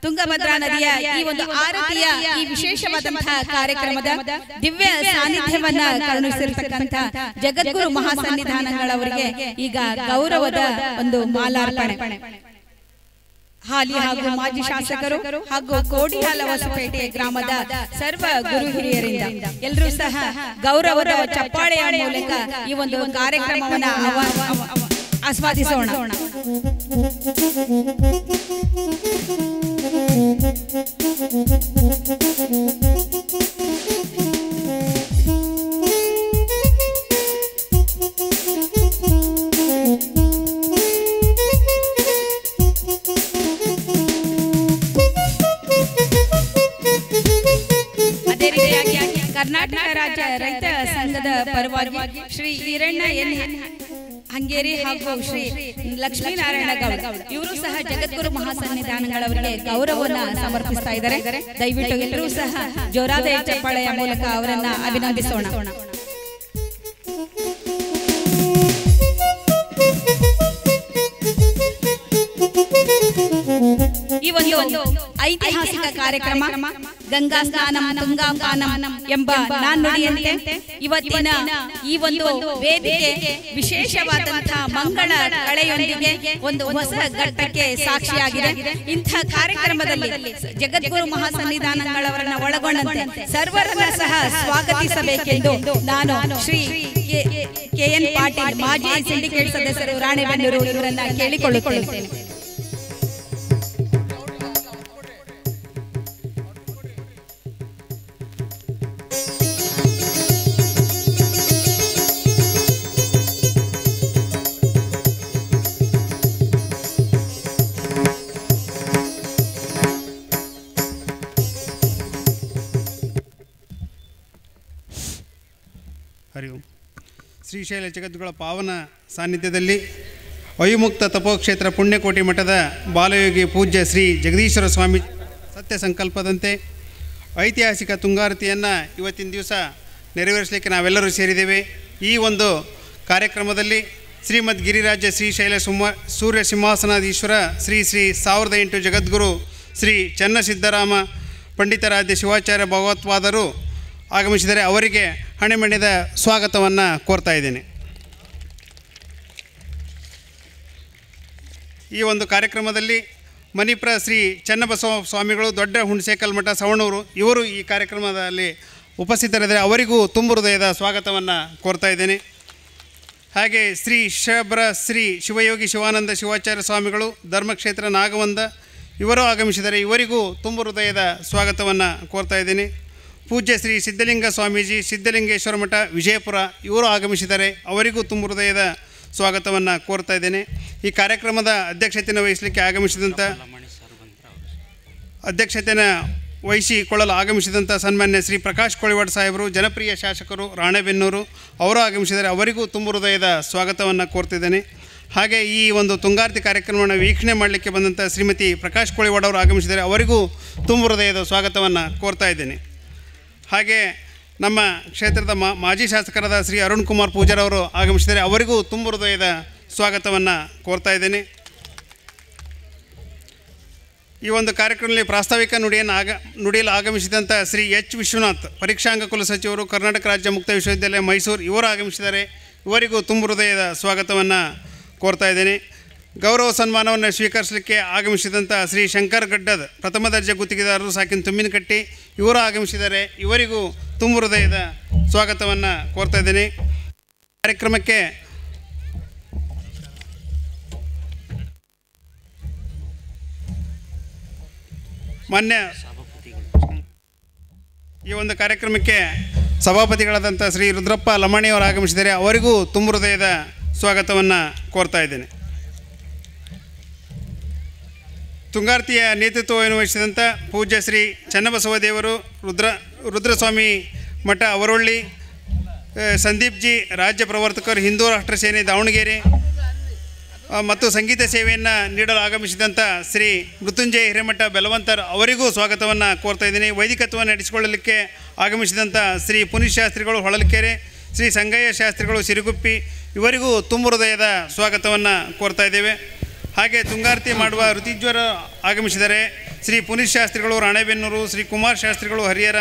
Speaker 5: ತುಂಗಭದ್ರಾ ನದಿಯ ಈ ಒಂದು ಆರತಿಯ ಈ ವಿಶೇಷವಾದಂತಹ ಕಾರ್ಯಕ್ರಮದ ದಿವ್ಯ ಸಾನ್ನಿಧ್ಯವನ್ನ ಕರುಣಿಸಿರ್ತಕ್ಕಂಥ ಜಗದ್ಗುರು ಮಹಾಸನ್ನಿಧಾನಗಳವರಿಗೆ ಈಗ ಗೌರವದ ಒಂದು ಮಾಲಾರ್ಪಣೆ. ಹಾಲಿ ಹಾಗೂ ಮಾಜಿ ಶಾಸಕರು ಹಾಗೂ ಕೋಡಿಯಾಲ ಹೊಸಪೇಟೆ ಗ್ರಾಮದ ಸರ್ವ ಗುರು ಹಿರಿಯರಿಂದ ಎಲ್ಲರೂ ಸಹ ಗೌರವದ ಚಪ್ಪಾಳೆಯ ಮೂಲಕ ಈ ಒಂದು ಕಾರ್ಯಕ್ರಮವನ್ನು ಆಸ್ವಾದಿಸೋಣ. ಅದೇ ರೀತಿಯಾಗಿ ಕರ್ನಾಟಕ ರಾಜ್ಯ ರೈತ ಸಂಘದ ಪರವಾಗಿ ಶ್ರೀ ಈರಣ್ಣ ಎನ್ ಹಂಗೇರಿ ಹಾಗೂ ಶ್ರೀ ಲಕ್ಷ್ಮೀನಾರಾಯಣ ಗೌಡ ಇವರು ಸಹ ಜಗದ್ಗುರು ಮಹಾಸನ್ನಿಧಾನಗಳವರಿಗೆ ಗೌರವವನ್ನು ಸಮರ್ಪಿಸ್ತಾ ಇದ್ದಾರೆ. ದಯವಿಟ್ಟು ಎಲ್ಲರೂ ಸಹ ಜೋರಾದ ಚಪ್ಪಾಳೆಯ ಮೂಲಕ ಅವರನ್ನ ಅಭಿನಂದಿಸೋಣ. ಈ ಒಂದು ಐತಿಹಾಸಿಕ ಕಾರ್ಯಕ್ರಮ ಗಂಗಾ ಸ್ನಾನಂ ತುಂಗಾಪಾನಂ ಎಂಬ ನಾಣ್ಣುಡಿಯಂತೆ ಇವತ್ತಿನ ಈ ಒಂದು ವೇದಿಕೆ ವಿಶೇಷವಾದಂತಹ ಮಂಗಳ ಕಳೆಯೊಂದಿಗೆ ಒಂದು ಹೊಸ ಘಟ್ಟಕ್ಕೆ ಸಾಕ್ಷಿಯಾಗಿದೆ. ಇಂಥ ಕಾರ್ಯಕ್ರಮದಲ್ಲಿ ಜಗದ್ಗುರು ಮಹಾಸನ್ನಿಧಾನಗಳವರನ್ನ ಒಳಗೊಂಡಂತೆ ಸರ್ವರನ್ನ ಸಹ ಸ್ವಾಗತಿಸಬೇಕೆಂದು ನಾನು ಶ್ರೀ KN ಪಾಟೀಲ್ ಮಾಜಿ ಸಿಂಡಿಕೇಟ್ ಸದಸ್ಯರು ರಾಣೆಬೆನ್ನೂರು ಇವರನ್ನ ಕೇಳಿಕೊಳ್ಳುತ್ತೇನೆ.
Speaker 7: ಹರಿ ಓಂ. ಶ್ರೀಶೈಲ ಜಗದ್ಗುಳ ಪಾವನ ಸಾನ್ನಿಧ್ಯದಲ್ಲಿ ಅವಿಮುಕ್ತ ತಪೋಕ್ಷೇತ್ರ ಪುಣ್ಯಕೋಟಿ ಮಠದ ಬಾಲಯೋಗಿ ಪೂಜ್ಯ ಶ್ರೀ ಜಗದೀಶ್ವರ ಸ್ವಾಮಿ ಸತ್ಯ ಸಂಕಲ್ಪದಂತೆ ಐತಿಹಾಸಿಕ ತುಂಗಾರತಿಯನ್ನು ಇವತ್ತಿನ ದಿವಸ ನೆರವೇರಿಸಲಿಕ್ಕೆ ನಾವೆಲ್ಲರೂ ಸೇರಿದ್ದೇವೆ. ಈ ಒಂದು ಕಾರ್ಯಕ್ರಮದಲ್ಲಿ ಶ್ರೀಮದ್ ಗಿರಿರಾಜ್ಯ ಶ್ರೀಶೈಲ ಸೂರ್ಯ ಸಿಂಹಾಸನಾಧೀಶ್ವರ ಶ್ರೀ 1008 ಜಗದ್ಗುರು ಶ್ರೀ ಚನ್ನಸಿದ್ದರಾಮ ಪಂಡಿತಾರಾಧ್ಯ ಶಿವಾಚಾರ್ಯ ಭಗವತ್ಪಾದರು ಆಗಮಿಸಿದರೆ ಅವರಿಗೆ ಹಣೆಮಣ್ಣಿದ ಸ್ವಾಗತವನ್ನು ಕೋರ್ತಾ ಇದ್ದೇನೆ. ಈ ಒಂದು ಕಾರ್ಯಕ್ರಮದಲ್ಲಿ ಮಣಿಪುರ ಶ್ರೀ ಚನ್ನಬಸವ ಸ್ವಾಮಿಗಳು ದೊಡ್ಡ ಹುಣಸೇಕಲ್ ಮಠ ಸವಣೂರು ಇವರು ಈ ಕಾರ್ಯಕ್ರಮದಲ್ಲಿ ಉಪಸ್ಥಿತರಿದ್ದರೆ ಅವರಿಗೂ ತುಂಬು ಹೃದಯದ ಸ್ವಾಗತವನ್ನು ಕೋರ್ತಾ ಇದ್ದೇನೆ. ಹಾಗೆ ಶ್ರೀ ಶ್ರೀ ಶಿವಯೋಗಿ ಶಿವಾನಂದ ಶಿವಾಚಾರ್ಯ ಸ್ವಾಮಿಗಳು ಧರ್ಮಕ್ಷೇತ್ರ ನಾಗವಂದ ಇವರು ಆಗಮಿಸಿದರೆ ಇವರಿಗೂ ತುಂಬು ಹೃದಯದ ಸ್ವಾಗತವನ್ನು ಕೋರ್ತಾ ಇದ್ದೇನೆ. ಪೂಜ್ಯ ಶ್ರೀ ಸಿದ್ಧಲಿಂಗ ಸ್ವಾಮೀಜಿ ಸಿದ್ಧಲಿಂಗೇಶ್ವರ ಮಠ ವಿಜಯಪುರ ಇವರು ಆಗಮಿಸಿದ್ದಾರೆ ಅವರಿಗೂ ತುಂಬ ಹೃದಯದ ಸ್ವಾಗತವನ್ನು ಕೋರ್ತಾ ಇದ್ದೇನೆ. ಈ ಕಾರ್ಯಕ್ರಮದ ಅಧ್ಯಕ್ಷತೆಯನ್ನು ವಹಿಸಲಿಕ್ಕೆ ಅಧ್ಯಕ್ಷತೆಯನ್ನು ವಹಿಸಿಕೊಳ್ಳಲು ಆಗಮಿಸಿದಂಥ ಸನ್ಮಾನ್ಯ ಶ್ರೀ ಪ್ರಕಾಶ್ ಕೋಳಿವಾಡ್ ಸಾಹೇಬರು ಜನಪ್ರಿಯ ಶಾಸಕರು ರಾಣೆಬೆನ್ನೂರು ಅವರು ಆಗಮಿಸಿದರೆ ಅವರಿಗೂ ತುಂಬ ಹೃದಯದ ಸ್ವಾಗತವನ್ನು ಕೋರ್ತಿದ್ದೇನೆ. ಹಾಗೆ ಈ ಒಂದು ತುಂಗಾರತಿ ಕಾರ್ಯಕ್ರಮವನ್ನು ವೀಕ್ಷಣೆ ಮಾಡಲಿಕ್ಕೆ ಬಂದಂಥ ಶ್ರೀಮತಿ ಪ್ರಕಾಶ್ ಕೋಳಿವಾಡ್ ಅವರು ಆಗಮಿಸಿದರೆ ಅವರಿಗೂ ತುಂಬ ಹೃದಯದ ಸ್ವಾಗತವನ್ನು ಕೋರ್ತಾ ಇದ್ದೇನೆ. ಹಾಗೆ ನಮ್ಮ ಕ್ಷೇತ್ರದ ಮಾಜಿ ಶಾಸಕರಾದ ಶ್ರೀ ಅರುಣ್ ಕುಮಾರ್ ಪೂಜಾರ್ ಅವರು ಆಗಮಿಸಿದರೆ ಅವರಿಗೂ ತುಂಬ ಹೃದಯದ ಸ್ವಾಗತವನ್ನು ಕೋರ್ತಾ ಇದ್ದೇನೆ. ಈ ಒಂದು ಕಾರ್ಯಕ್ರಮದಲ್ಲಿ ಪ್ರಾಸ್ತಾವಿಕ ನುಡಿಯಲು ಆಗಮಿಸಿದಂಥ ಶ್ರೀ H ವಿಶ್ವನಾಥ್ ಪರೀಕ್ಷಾಂಗ ಕುಲಸಚಿವರು ಕರ್ನಾಟಕ ರಾಜ್ಯ ಮುಕ್ತ ವಿಶ್ವವಿದ್ಯಾಲಯ ಮೈಸೂರು ಇವರು ಆಗಮಿಸಿದ್ದಾರೆ ಇವರಿಗೂ ತುಂಬ ಹೃದಯದ ಸ್ವಾಗತವನ್ನು ಕೋರ್ತಾ ಇದ್ದೇನೆ. ಗೌರವ ಸನ್ಮಾನವನ್ನು ಸ್ವೀಕರಿಸಲಿಕ್ಕೆ ಆಗಮಿಸಿದಂಥ ಶ್ರೀ ಶಂಕರ್ ಗಡ್ಡದ ಪ್ರಥಮ ದರ್ಜೆ ಗುತ್ತಿಗೆದಾರರು ಸಾಕಿನ ತುಮ್ಮಿನಕಟ್ಟಿ ಇವರು ಆಗಮಿಸಿದ್ದಾರೆ ಇವರಿಗೂ ತುಂಬ ಹೃದಯದ ಸ್ವಾಗತವನ್ನು ಕೋರ್ತಾ ಇದ್ದೇನೆ. ಕಾರ್ಯಕ್ರಮಕ್ಕೆ ಈ ಒಂದು ಕಾರ್ಯಕ್ರಮಕ್ಕೆ ಸಭಾಪತಿಗಳಾದಂಥ ಶ್ರೀ ರುದ್ರಪ್ಪ ಲಮಾಣಿಯವರು ಆಗಮಿಸಿದ್ದಾರೆ ಅವರಿಗೂ ತುಂಬ ಹೃದಯದ ಸ್ವಾಗತವನ್ನು ಕೋರ್ತಾ ಇದ್ದೇನೆ. ತುಂಗಾರತಿಯ ನೇತೃತ್ವವನ್ನು ವಹಿಸಿದಂಥ ಪೂಜ್ಯ ಶ್ರೀ ಚನ್ನಬಸವ ದೇವರು ರುದ್ರಸ್ವಾಮಿ ಮಠ ಅವರೊಳ್ಳಿ ಸಂದೀಪ್ ಜಿ ರಾಜ್ಯ ಪ್ರವರ್ತಕರು ಹಿಂದೂ ರಾಷ್ಟ್ರ ಸೇನೆ ದಾವಣಗೆರೆ ಮತ್ತು ಸಂಗೀತ ಸೇವೆಯನ್ನು ನೀಡಲು ಆಗಮಿಸಿದಂಥ ಶ್ರೀ ಮೃತ್ಯುಂಜಯ ಹಿರೇಮಠ ಬೆಲವಂತರ್ ಅವರಿಗೂ ಸ್ವಾಗತವನ್ನು ಕೋರ್ತಾ ಇದ್ದೀನಿ. ವೈದಿಕತ್ವವನ್ನು ನಡೆಸಿಕೊಳ್ಳಲಿಕ್ಕೆ ಆಗಮಿಸಿದಂಥ ಶ್ರೀ ಪುನೀತ್ ಶಾಸ್ತ್ರಿಗಳು ಹೊಳಲ್ಕೆರೆ ಶ್ರೀ ಸಂಗಯ್ಯ ಶಾಸ್ತ್ರಿಗಳು ಸಿರುಗುಪ್ಪಿ ಇವರಿಗೂ ತುಂಬ ಹೃದಯದ ಸ್ವಾಗತವನ್ನು ಕೋರ್ತಾ ಇದ್ದೇವೆ. ಹಾಗೆ ತುಂಗಾರತಿ ಮಾಡುವ ಋತಿಜ್ವರ ಆಗಮಿಸಿದರೆ ಶ್ರೀ ಪುನೀತ್ ಶಾಸ್ತ್ರಿಗಳು ರಾಣೆಬೆನ್ನೂರು, ಶ್ರೀ ಕುಮಾರ್ ಶಾಸ್ತ್ರಿಗಳು ಹರಿಹರ,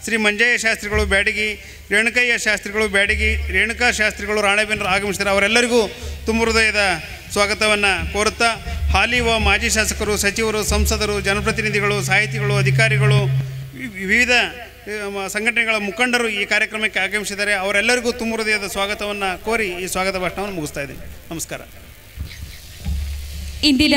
Speaker 7: ಶ್ರೀ ಮಂಜಯ್ಯ ಶಾಸ್ತ್ರಿಗಳು ಬ್ಯಾಡಗಿ, ರೇಣುಕಯ್ಯ ಶಾಸ್ತ್ರಿಗಳು ಬ್ಯಾಡಗಿ, ರೇಣುಕಾ ಶಾಸ್ತ್ರಿಗಳು ರಾಣೆಬೆನ್ನೂರು ಆಗಮಿಸಿದ್ದಾರೆ. ಅವರೆಲ್ಲರಿಗೂ ತುಂಬ ಹೃದಯದ ಸ್ವಾಗತವನ್ನು ಕೋರುತ್ತಾ ಹಾಲಿ ಮಾಜಿ ಶಾಸಕರು, ಸಚಿವರು, ಸಂಸದರು, ಜನಪ್ರತಿನಿಧಿಗಳು, ಸಾಹಿತಿಗಳು, ಅಧಿಕಾರಿಗಳು, ವಿವಿಧ ಸಂಘಟನೆಗಳ ಮುಖಂಡರು ಈ ಕಾರ್ಯಕ್ರಮಕ್ಕೆ ಆಗಮಿಸಿದ್ದಾರೆ. ಅವರೆಲ್ಲರಿಗೂ ತುಂಬ ಹೃದಯದ ಸ್ವಾಗತವನ್ನು ಕೋರಿ ಈ ಸ್ವಾಗತ ಭಾಷಣವನ್ನು ಮುಗಿಸ್ತಾ ಇದ್ದೀನಿ. ನಮಸ್ಕಾರ.
Speaker 5: ಇಂದಿನ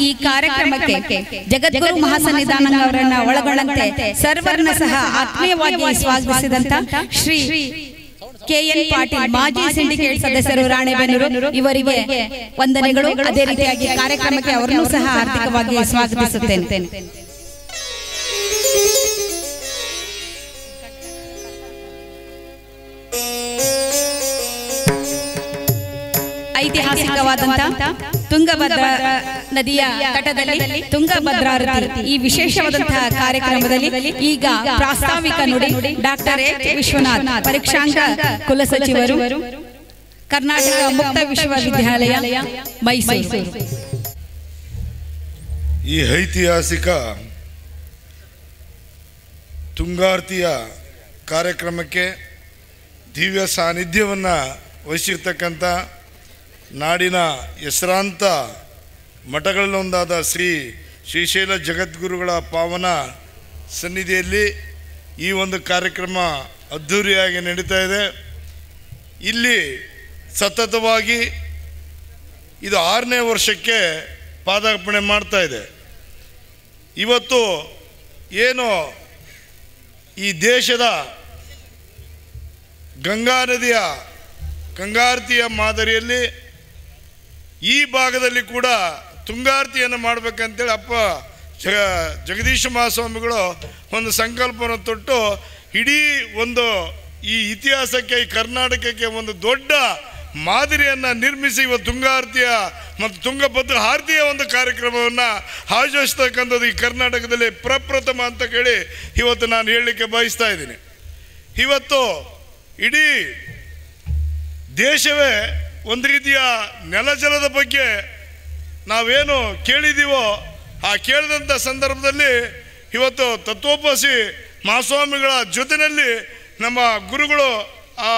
Speaker 5: ಈ ಕಾರ್ಯಕ್ರಮಕ್ಕೆ ಜಗದ್ಗುರು ಮಹಾಸನ್ನಿಧಾನ ಅವರನ್ನ ಒಳಗೊಂಡಂತೆ ಸರ್ವರನ್ನ ಸಹ ಆತ್ಮೀಯವಾಗಿ ಸ್ವಾಗತಿಸಿದಂತ ಶ್ರೀ KN ಪಾಟೀಲ್ ಮಾಜಿ ಸಿಂಡಿಕೇಟ್ ಸದಸ್ಯರು ರಾಣೆಬೆನ್ನೂರು ಇವರಿಗೆ ವಂದನೆಗಳು. ಅದೇ ರೀತಿಯಾಗಿ ಕಾರ್ಯಕ್ರಮಕ್ಕೆ ಅವರನ್ನು ಸಹ ಹಾರ್ದಿಕವಾಗಿ ಸ್ವಾಗತಿಸುತ್ತೇನೆ. ಐತಿಹಾಸಿಕವಾದಂತ ತುಂಗಭದ್ರಾ ನದಿಯ ತಟದಲ್ಲಿ ತುಂಗಭದ್ರಾ ಆರತಿ ಈ ವಿಶೇಷವಾದಂತಹ ಕಾರ್ಯಕ್ರಮದಲ್ಲಿ ಈಗ ಪ್ರಾಸ್ತಾವಿಕ ನುಡಿ ಡಾಕ್ಟರ್ ಎಚ್ ವಿಶ್ವನಾಥ್, ಪರೀಕ್ಷಾಂಗ ಕುಲಸಚಿವರು, ಕರ್ನಾಟಕ ಮುಕ್ತ ವಿಶ್ವವಿದ್ಯಾಲಯ ಮೈಸೂರು.
Speaker 8: ಈ ಐತಿಹಾಸಿಕ ತುಂಗಾರ್ತಿಯ ಕಾರ್ಯಕ್ರಮಕ್ಕೆ ದಿವ್ಯ ಸಾನ್ನಿಧ್ಯವನ್ನು ವಹಿಸಿರ್ತಕ್ಕಂಥ ನಾಡಿನ ಹೆಸರಾಂತ ಮಠಗಳಲ್ಲೊಂದಾದ ಶ್ರೀಶೈಲ ಜಗದ್ಗುರುಗಳ ಪಾವನ ಸನ್ನಿಧಿಯಲ್ಲಿ ಈ ಒಂದು ಕಾರ್ಯಕ್ರಮ ಅದ್ಧೂರಿಯಾಗಿ ನಡೀತಾ ಇದೆ. ಇಲ್ಲಿ ಸತತವಾಗಿ ಇದು 6ನೇ ವರ್ಷಕ್ಕೆ ಪಾದಾರ್ಪಣೆ ಮಾಡ್ತಾ ಇದೆ. ಇವತ್ತು ಏನು ಈ ದೇಶದ ಗಂಗಾ ನದಿಯ ಗಂಗಾರತಿಯ ಮಾದರಿಯಲ್ಲಿ ಈ ಭಾಗದಲ್ಲಿ ಕೂಡ ತುಂಗಾರತಿಯನ್ನು ಮಾಡಬೇಕಂತೇಳಿ ಜಗದೀಶ ಮಹಾಸ್ವಾಮಿಗಳು ಒಂದು ಸಂಕಲ್ಪವನ್ನು ತೊಟ್ಟು ಇಡೀ ಒಂದು ಈ ಇತಿಹಾಸಕ್ಕೆ, ಈ ಕರ್ನಾಟಕಕ್ಕೆ ಒಂದು ದೊಡ್ಡ ಮಾದರಿಯನ್ನು ನಿರ್ಮಿಸಿ ಇವತ್ತು ತುಂಗಾರತಿಯ ಮತ್ತು ತುಂಗಭದ್ರಾ ಆರತಿಯ ಒಂದು ಕಾರ್ಯಕ್ರಮವನ್ನು ಆಯೋಜಿಸ್ತಕ್ಕಂಥದ್ದು ಈ ಕರ್ನಾಟಕದಲ್ಲಿ ಪ್ರಪ್ರಥಮ ಅಂತ ಕೇಳಿ ಇವತ್ತು ನಾನು ಹೇಳಲಿಕ್ಕೆ ಬಯಸ್ತಾ ಇದ್ದೀನಿ. ಇವತ್ತು ಇಡೀ ದೇಶವೇ ಒಂದು ರೀತಿಯ ನೆಲಜಲದ ಬಗ್ಗೆ ನಾವೇನು ಕೇಳಿದ್ದೀವೋ ಆ ಕೇಳಿದಂಥ ಸಂದರ್ಭದಲ್ಲಿ ಇವತ್ತು ತತ್ವೋಪಸಿ ಮಹಾಸ್ವಾಮಿಗಳ ಜೊತೆಯಲ್ಲಿ ನಮ್ಮ ಗುರುಗಳು ಆ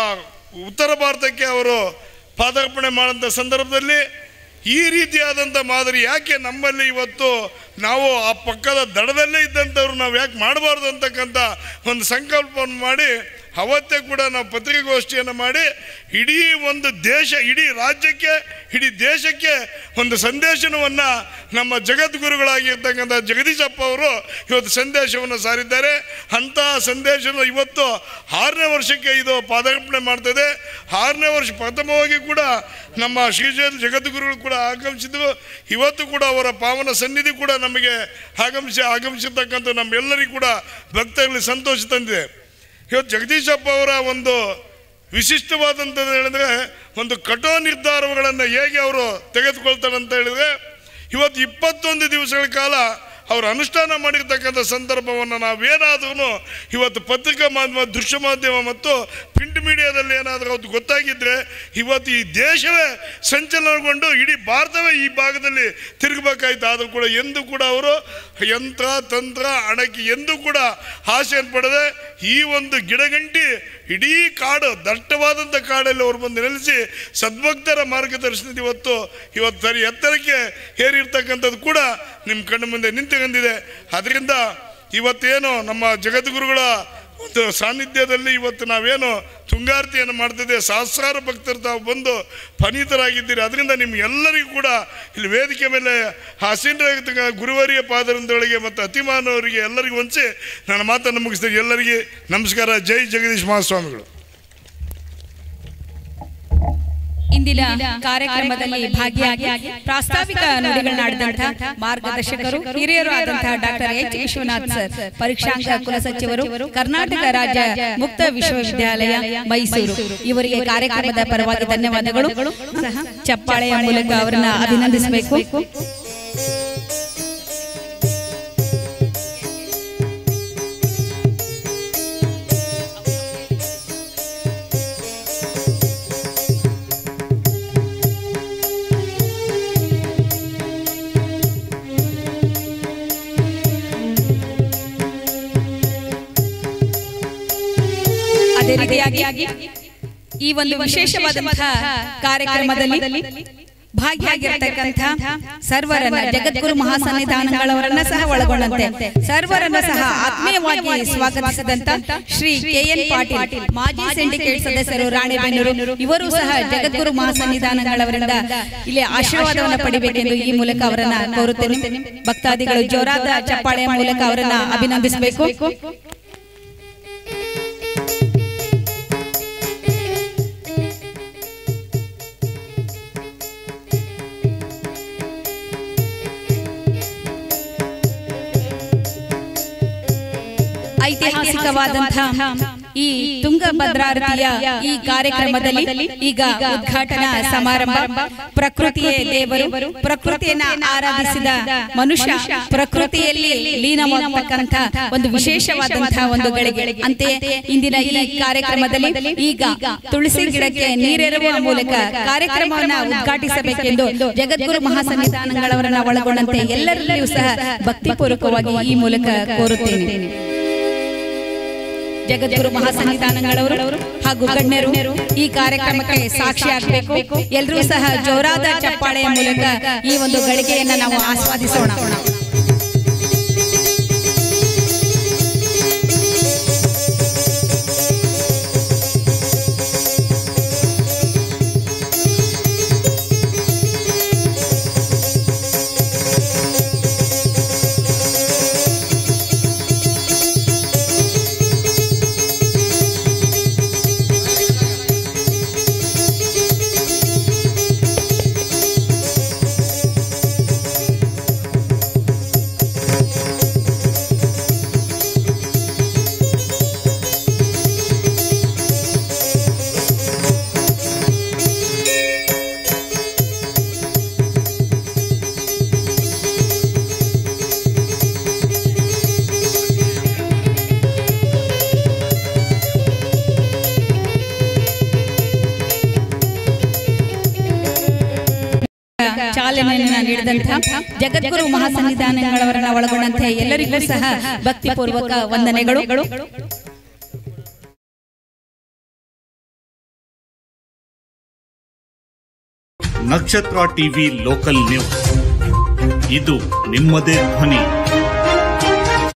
Speaker 8: ಉತ್ತರ ಭಾರತಕ್ಕೆ ಅವರು ಪಾದಾರ್ಪಣೆ ಮಾಡೋಂಥ ಸಂದರ್ಭದಲ್ಲಿ ಈ ರೀತಿಯಾದಂಥ ಮಾದರಿ ಯಾಕೆ ನಮ್ಮಲ್ಲಿ ಇವತ್ತು ನಾವು ಆ ಪಕ್ಕದ ದಡದಲ್ಲೇ ಇದ್ದಂಥವ್ರು ನಾವು ಯಾಕೆ ಮಾಡಬಾರ್ದು ಅಂತಕ್ಕಂಥ ಒಂದು ಸಂಕಲ್ಪವನ್ನು ಮಾಡಿ ಅವತ್ತೇ ಕೂಡ ನಾವು ಪತ್ರಿಕಾಗೋಷ್ಠಿಯನ್ನು ಮಾಡಿ ಇಡೀ ಒಂದು ದೇಶ, ಇಡೀ ರಾಜ್ಯಕ್ಕೆ, ಇಡೀ ದೇಶಕ್ಕೆ ಒಂದು ಸಂದೇಶವನ್ನು ನಮ್ಮ ಜಗದ್ಗುರುಗಳಾಗಿರ್ತಕ್ಕಂಥ ಜಗದೀಶಪ್ಪ ಅವರು ಇವತ್ತು ಸಂದೇಶವನ್ನು ಸಾರಿದ್ದಾರೆ. ಅಂತಹ ಸಂದೇಶವನ್ನು ಇವತ್ತು 6ನೇ ವರ್ಷಕ್ಕೆ ಇದು ಪಾದಾರ್ಪಣೆ ಮಾಡ್ತದೆ. 6ನೇ ವರ್ಷ ಪ್ರಥಮವಾಗಿ ಕೂಡ ನಮ್ಮ ಶ್ರೀಶೈಲ ಜಗದ್ಗುರುಗಳು ಕೂಡ ಆಗಮಿಸಿದ್ರು. ಇವತ್ತು ಕೂಡ ಅವರ ಪಾವನ ಸನ್ನಿಧಿ ಕೂಡ ನಮಗೆ ಆಗಮಿಸಿರ್ತಕ್ಕಂಥ ನಮ್ಮೆಲ್ಲರಿಗೂ ಕೂಡ ಭಕ್ತರಲ್ಲಿ ಸಂತೋಷ ತಂದಿದೆ. ಇವತ್ತು ಜಗದೀಶಪ್ಪ ಅವರ ಒಂದು ವಿಶಿಷ್ಟವಾದಂಥದ್ದು ಹೇಳಿದ್ರೆ ಒಂದು ಕಠೋರ ನಿರ್ಧಾರಗಳನ್ನು ಹೇಗೆ ಅವರು ತೆಗೆದುಕೊಳ್ತಾರೆ ಅಂತ ಹೇಳಿದ್ರೆ ಇವತ್ತು 21 ದಿವಸಗಳ ಕಾಲ ಅವರು ಅನುಷ್ಠಾನ ಮಾಡಿರ್ತಕ್ಕಂಥ ಸಂದರ್ಭವನ್ನು ನಾವೇನಾದ್ರೂ ಇವತ್ತು ಪತ್ರಿಕಾ ಮಾಧ್ಯಮ, ದೃಶ್ಯ ಮಾಧ್ಯಮ ಮತ್ತು ಪ್ರಿಂಟ್ ಮೀಡಿಯಾದಲ್ಲಿ ಏನಾದರೂ ಅದು ಗೊತ್ತಾಗಿದ್ದರೆ ಇವತ್ತು ಈ ದೇಶವೇ ಸಂಚಲನಗೊಂಡು ಇಡೀ ಭಾರತವೇ ಈ ಭಾಗದಲ್ಲಿ ತಿರುಗಬೇಕಾಯ್ತು. ಆದರೂ ಕೂಡ ಎಂದೂ ಕೂಡ ಅವರು ಯಂತ್ರ ತಂತ್ರ ಹಣಕ್ಕೆ ಎಂದೂ ಕೂಡ ಆಸೆಯನ್ನು ಪಡೆದೆ ಈ ಒಂದು ಗಿಡಗಂಟಿ ಇಡೀ ಕಾಡು, ದಟ್ಟವಾದಂಥ ಕಾಡಲ್ಲಿ ಅವರು ಬಂದು ನೆಲೆಸಿ ಸದ್ಭಕ್ತರ ಮಾರ್ಗದರ್ಶನದ ಇವತ್ತು ಸರಿ ಎತ್ತರಕ್ಕೆ ಏರಿರ್ತಕ್ಕಂಥದ್ದು ಕೂಡ ನಿಮ್ಮ ಕಣ್ಣು ಮುಂದೆ ನಿಂತುಕೊಂಡಿದೆ. ಅದರಿಂದ ಇವತ್ತೇನು ನಮ್ಮ ಜಗದ್ಗುರುಗಳ ಒಂದು ಸಾನ್ನಿಧ್ಯದಲ್ಲಿ ಇವತ್ತು ನಾವೇನು ತುಂಗಾರತಿಯನ್ನು ಮಾಡ್ತಿದ್ದೆ, ಸಹಸ್ರಾರು ಭಕ್ತರು ತಾವು ಬಂದು ಫನೀತರಾಗಿದ್ದೀರಿ. ಅದರಿಂದ ನಿಮ್ಗೆಲ್ಲರಿಗೂ ಕೂಡ ಇಲ್ಲಿ ವೇದಿಕೆ ಮೇಲೆ ಆಸೀನರಾಗಿರ್ತಕ್ಕ ಗುರುವರಿಯ ಪಾದರಿಂದೊಳಗೆ ಮತ್ತು ಅತಿಮಾನವರಿಗೆ ಎಲ್ಲರಿಗೂ ಹೊಂಚಿ ನನ್ನ ಮಾತನ್ನು ಮುಗಿಸ್ತೀನಿ. ಎಲ್ಲರಿಗೆ ನಮಸ್ಕಾರ. ಜೈ ಜಗದೀಶ್ ಮಹಾಸ್ವಾಮಿಗಳು.
Speaker 5: ಇಂದಿನ ಕಾರ್ಯಕ್ರಮದಲ್ಲಿ ಭಾಗಿಯಾಗಿ ಪ್ರಾಸ್ತಾವಿಕ ನುಡಿಗಳನ್ನಾಡಿದಂತಹ ಮಾರ್ಗದರ್ಶಕರು, ಹಿರಿಯರು ಆದಂತಹ ಡಾಕ್ಟರ್ ಎಚ್ ವಿಶ್ವನಾಥ್ ಸರ್, ಪರೀಕ್ಷಾಂಗ ಕುಲಸಚಿವರು, ಕರ್ನಾಟಕ ರಾಜ್ಯ ಮುಕ್ತ ವಿಶ್ವವಿದ್ಯಾಲಯ ಮೈಸೂರು ಇವರಿಗೆ ಕಾರ್ಯಕ್ರಮದ ಪರವಾಗಿ ಧನ್ಯವಾದಗಳು. ಚಪ್ಪಾಳೆಯ ಮೂಲಕ ಅವರನ್ನ ಅಭಿನಂದಿಸಬೇಕು. ಅತಿಥಿಯಾಗಿ ಈ ಒಂದು ವಿಶೇಷವಾದಂತಹ ಕಾರ್ಯಕ್ರಮದಲ್ಲಿ ಭಾಗಿಯಾಗಿರ್ತಕ್ಕಂಥ ಸರ್ವರನ್ನ ಜಗದ್ಗುರು ಮಹಾಸನ್ನಿಧಾನಗಳವರನ್ನ ಸಹ ಒಳಗೊಂಡಂತೆ ಸರ್ವರನ್ನ ಸಹ ಆತ್ಮೀಯವಾಗಿ ಸ್ವಾಗತಿಸಿದಂತ ಶ್ರೀ KN ಪಾಟೀಲ್ ಮಾಜಿ ಸಿಂಡಿಕೇಟ್ ಸದಸ್ಯರು ರಾಣೆಬೆನ್ನೂರು ಇವರು ಸಹ ಜಗದ್ಗುರು ಮಹಾಸನ್ನಿಧಾನಗಳವರಿಂದ ಇಲ್ಲಿ ಆಶೀರ್ವಾದವನ್ನು ಪಡಿಬೇಕೆಂದು ಈ ಮೂಲಕ ಅವರನ್ನ ಕೋರುತ್ತೇನೆ. ಭಕ್ತಾದಿಗಳು ಜೋರಾದ ಚಪ್ಪಾಳೆಯ ಮೂಲಕ ಅವರನ್ನ ಅಭಿನಂದಿಸಬೇಕು. ಐತಿಹಾಸಿಕವಾದಂತಹ ಈ ತುಂಗಭದ್ರಾರತಿಯ ಈ ಕಾರ್ಯಕ್ರಮದಲ್ಲಿ ಈಗ ಉದ್ಘಾಟನಾ ಸಮಾರಂಭ. ಪ್ರಕೃತಿಯೇ ದೇವರು, ಪ್ರಕೃತಿಯನ್ನ ಆರಾಧಿಸಿದ ಮನುಷ್ಯ ಪ್ರಕೃತಿಯಲ್ಲಿ ಲೀನವಾಗತಕ್ಕಂಥ ಒಂದು ವಿಶೇಷವಾದಂತಹ ಒಂದು ಗಳಿಗೆ. ಅಂತೆಯೇ ಇಂದಿನ ಈ ಕಾರ್ಯಕ್ರಮದಲ್ಲಿ ಈಗ ತುಳಸಿ ಗಿಡಕ್ಕೆ ನೀರೆರೆಯುವ ಮೂಲಕ ಕಾರ್ಯಕ್ರಮವನ್ನು ಉದ್ಘಾಟಿಸಬೇಕೆಂದು ಜಗದ್ಗುರು ಮಹಾಸನ್ನಿಧಾನಗಳವರನ್ನ ಒಳಗೊಂಡಂತೆ ಎಲ್ಲರಲ್ಲಿಯೂ ಸಹ ಭಕ್ತಿಪೂರ್ವಕವಾಗಿ ಈ ಮೂಲಕ ಕೋರುತ್ತೇನೆ. ಜಗದ್ಗುರು ಮಹಾಸನ್ನಿಧಾನಗಳವರು ಹಾಗೂ ಗಣ್ಯರು ಈ ಕಾರ್ಯಕ್ರಮಕ್ಕೆ ಸಾಕ್ಷಿಯಾಗಬೇಕು. ಎಲ್ಲರೂ ಸಹ ಜೋರಾದ ಚಪ್ಪಾಳೆಯ ಮೂಲಕ ಈ ಒಂದು ಗಳಿಗೆಯನ್ನ ನಾವು ಆಸ್ವಾದಿಸೋಣ. ಚಾಲನೆಯನ್ನು ನೀಡಿದಂತಹ ಜಗದ್ಗುರು ಮಹಾಸನ್ನಿಧಾನಗಳವರನ್ನ ಒಳಗೊಂಡಂತೆ ಎಲ್ಲರಿಗೂ ಸಹ ಭಕ್ತಿಪೂರ್ವಕ ವಂದನೆಗಳು.
Speaker 9: ನಕ್ಷತ್ರ ಟಿವಿ ಲೋಕಲ್ ನ್ಯೂಸ್, ಇದು ನಿಮ್ಮದೇ ಧ್ವನಿ.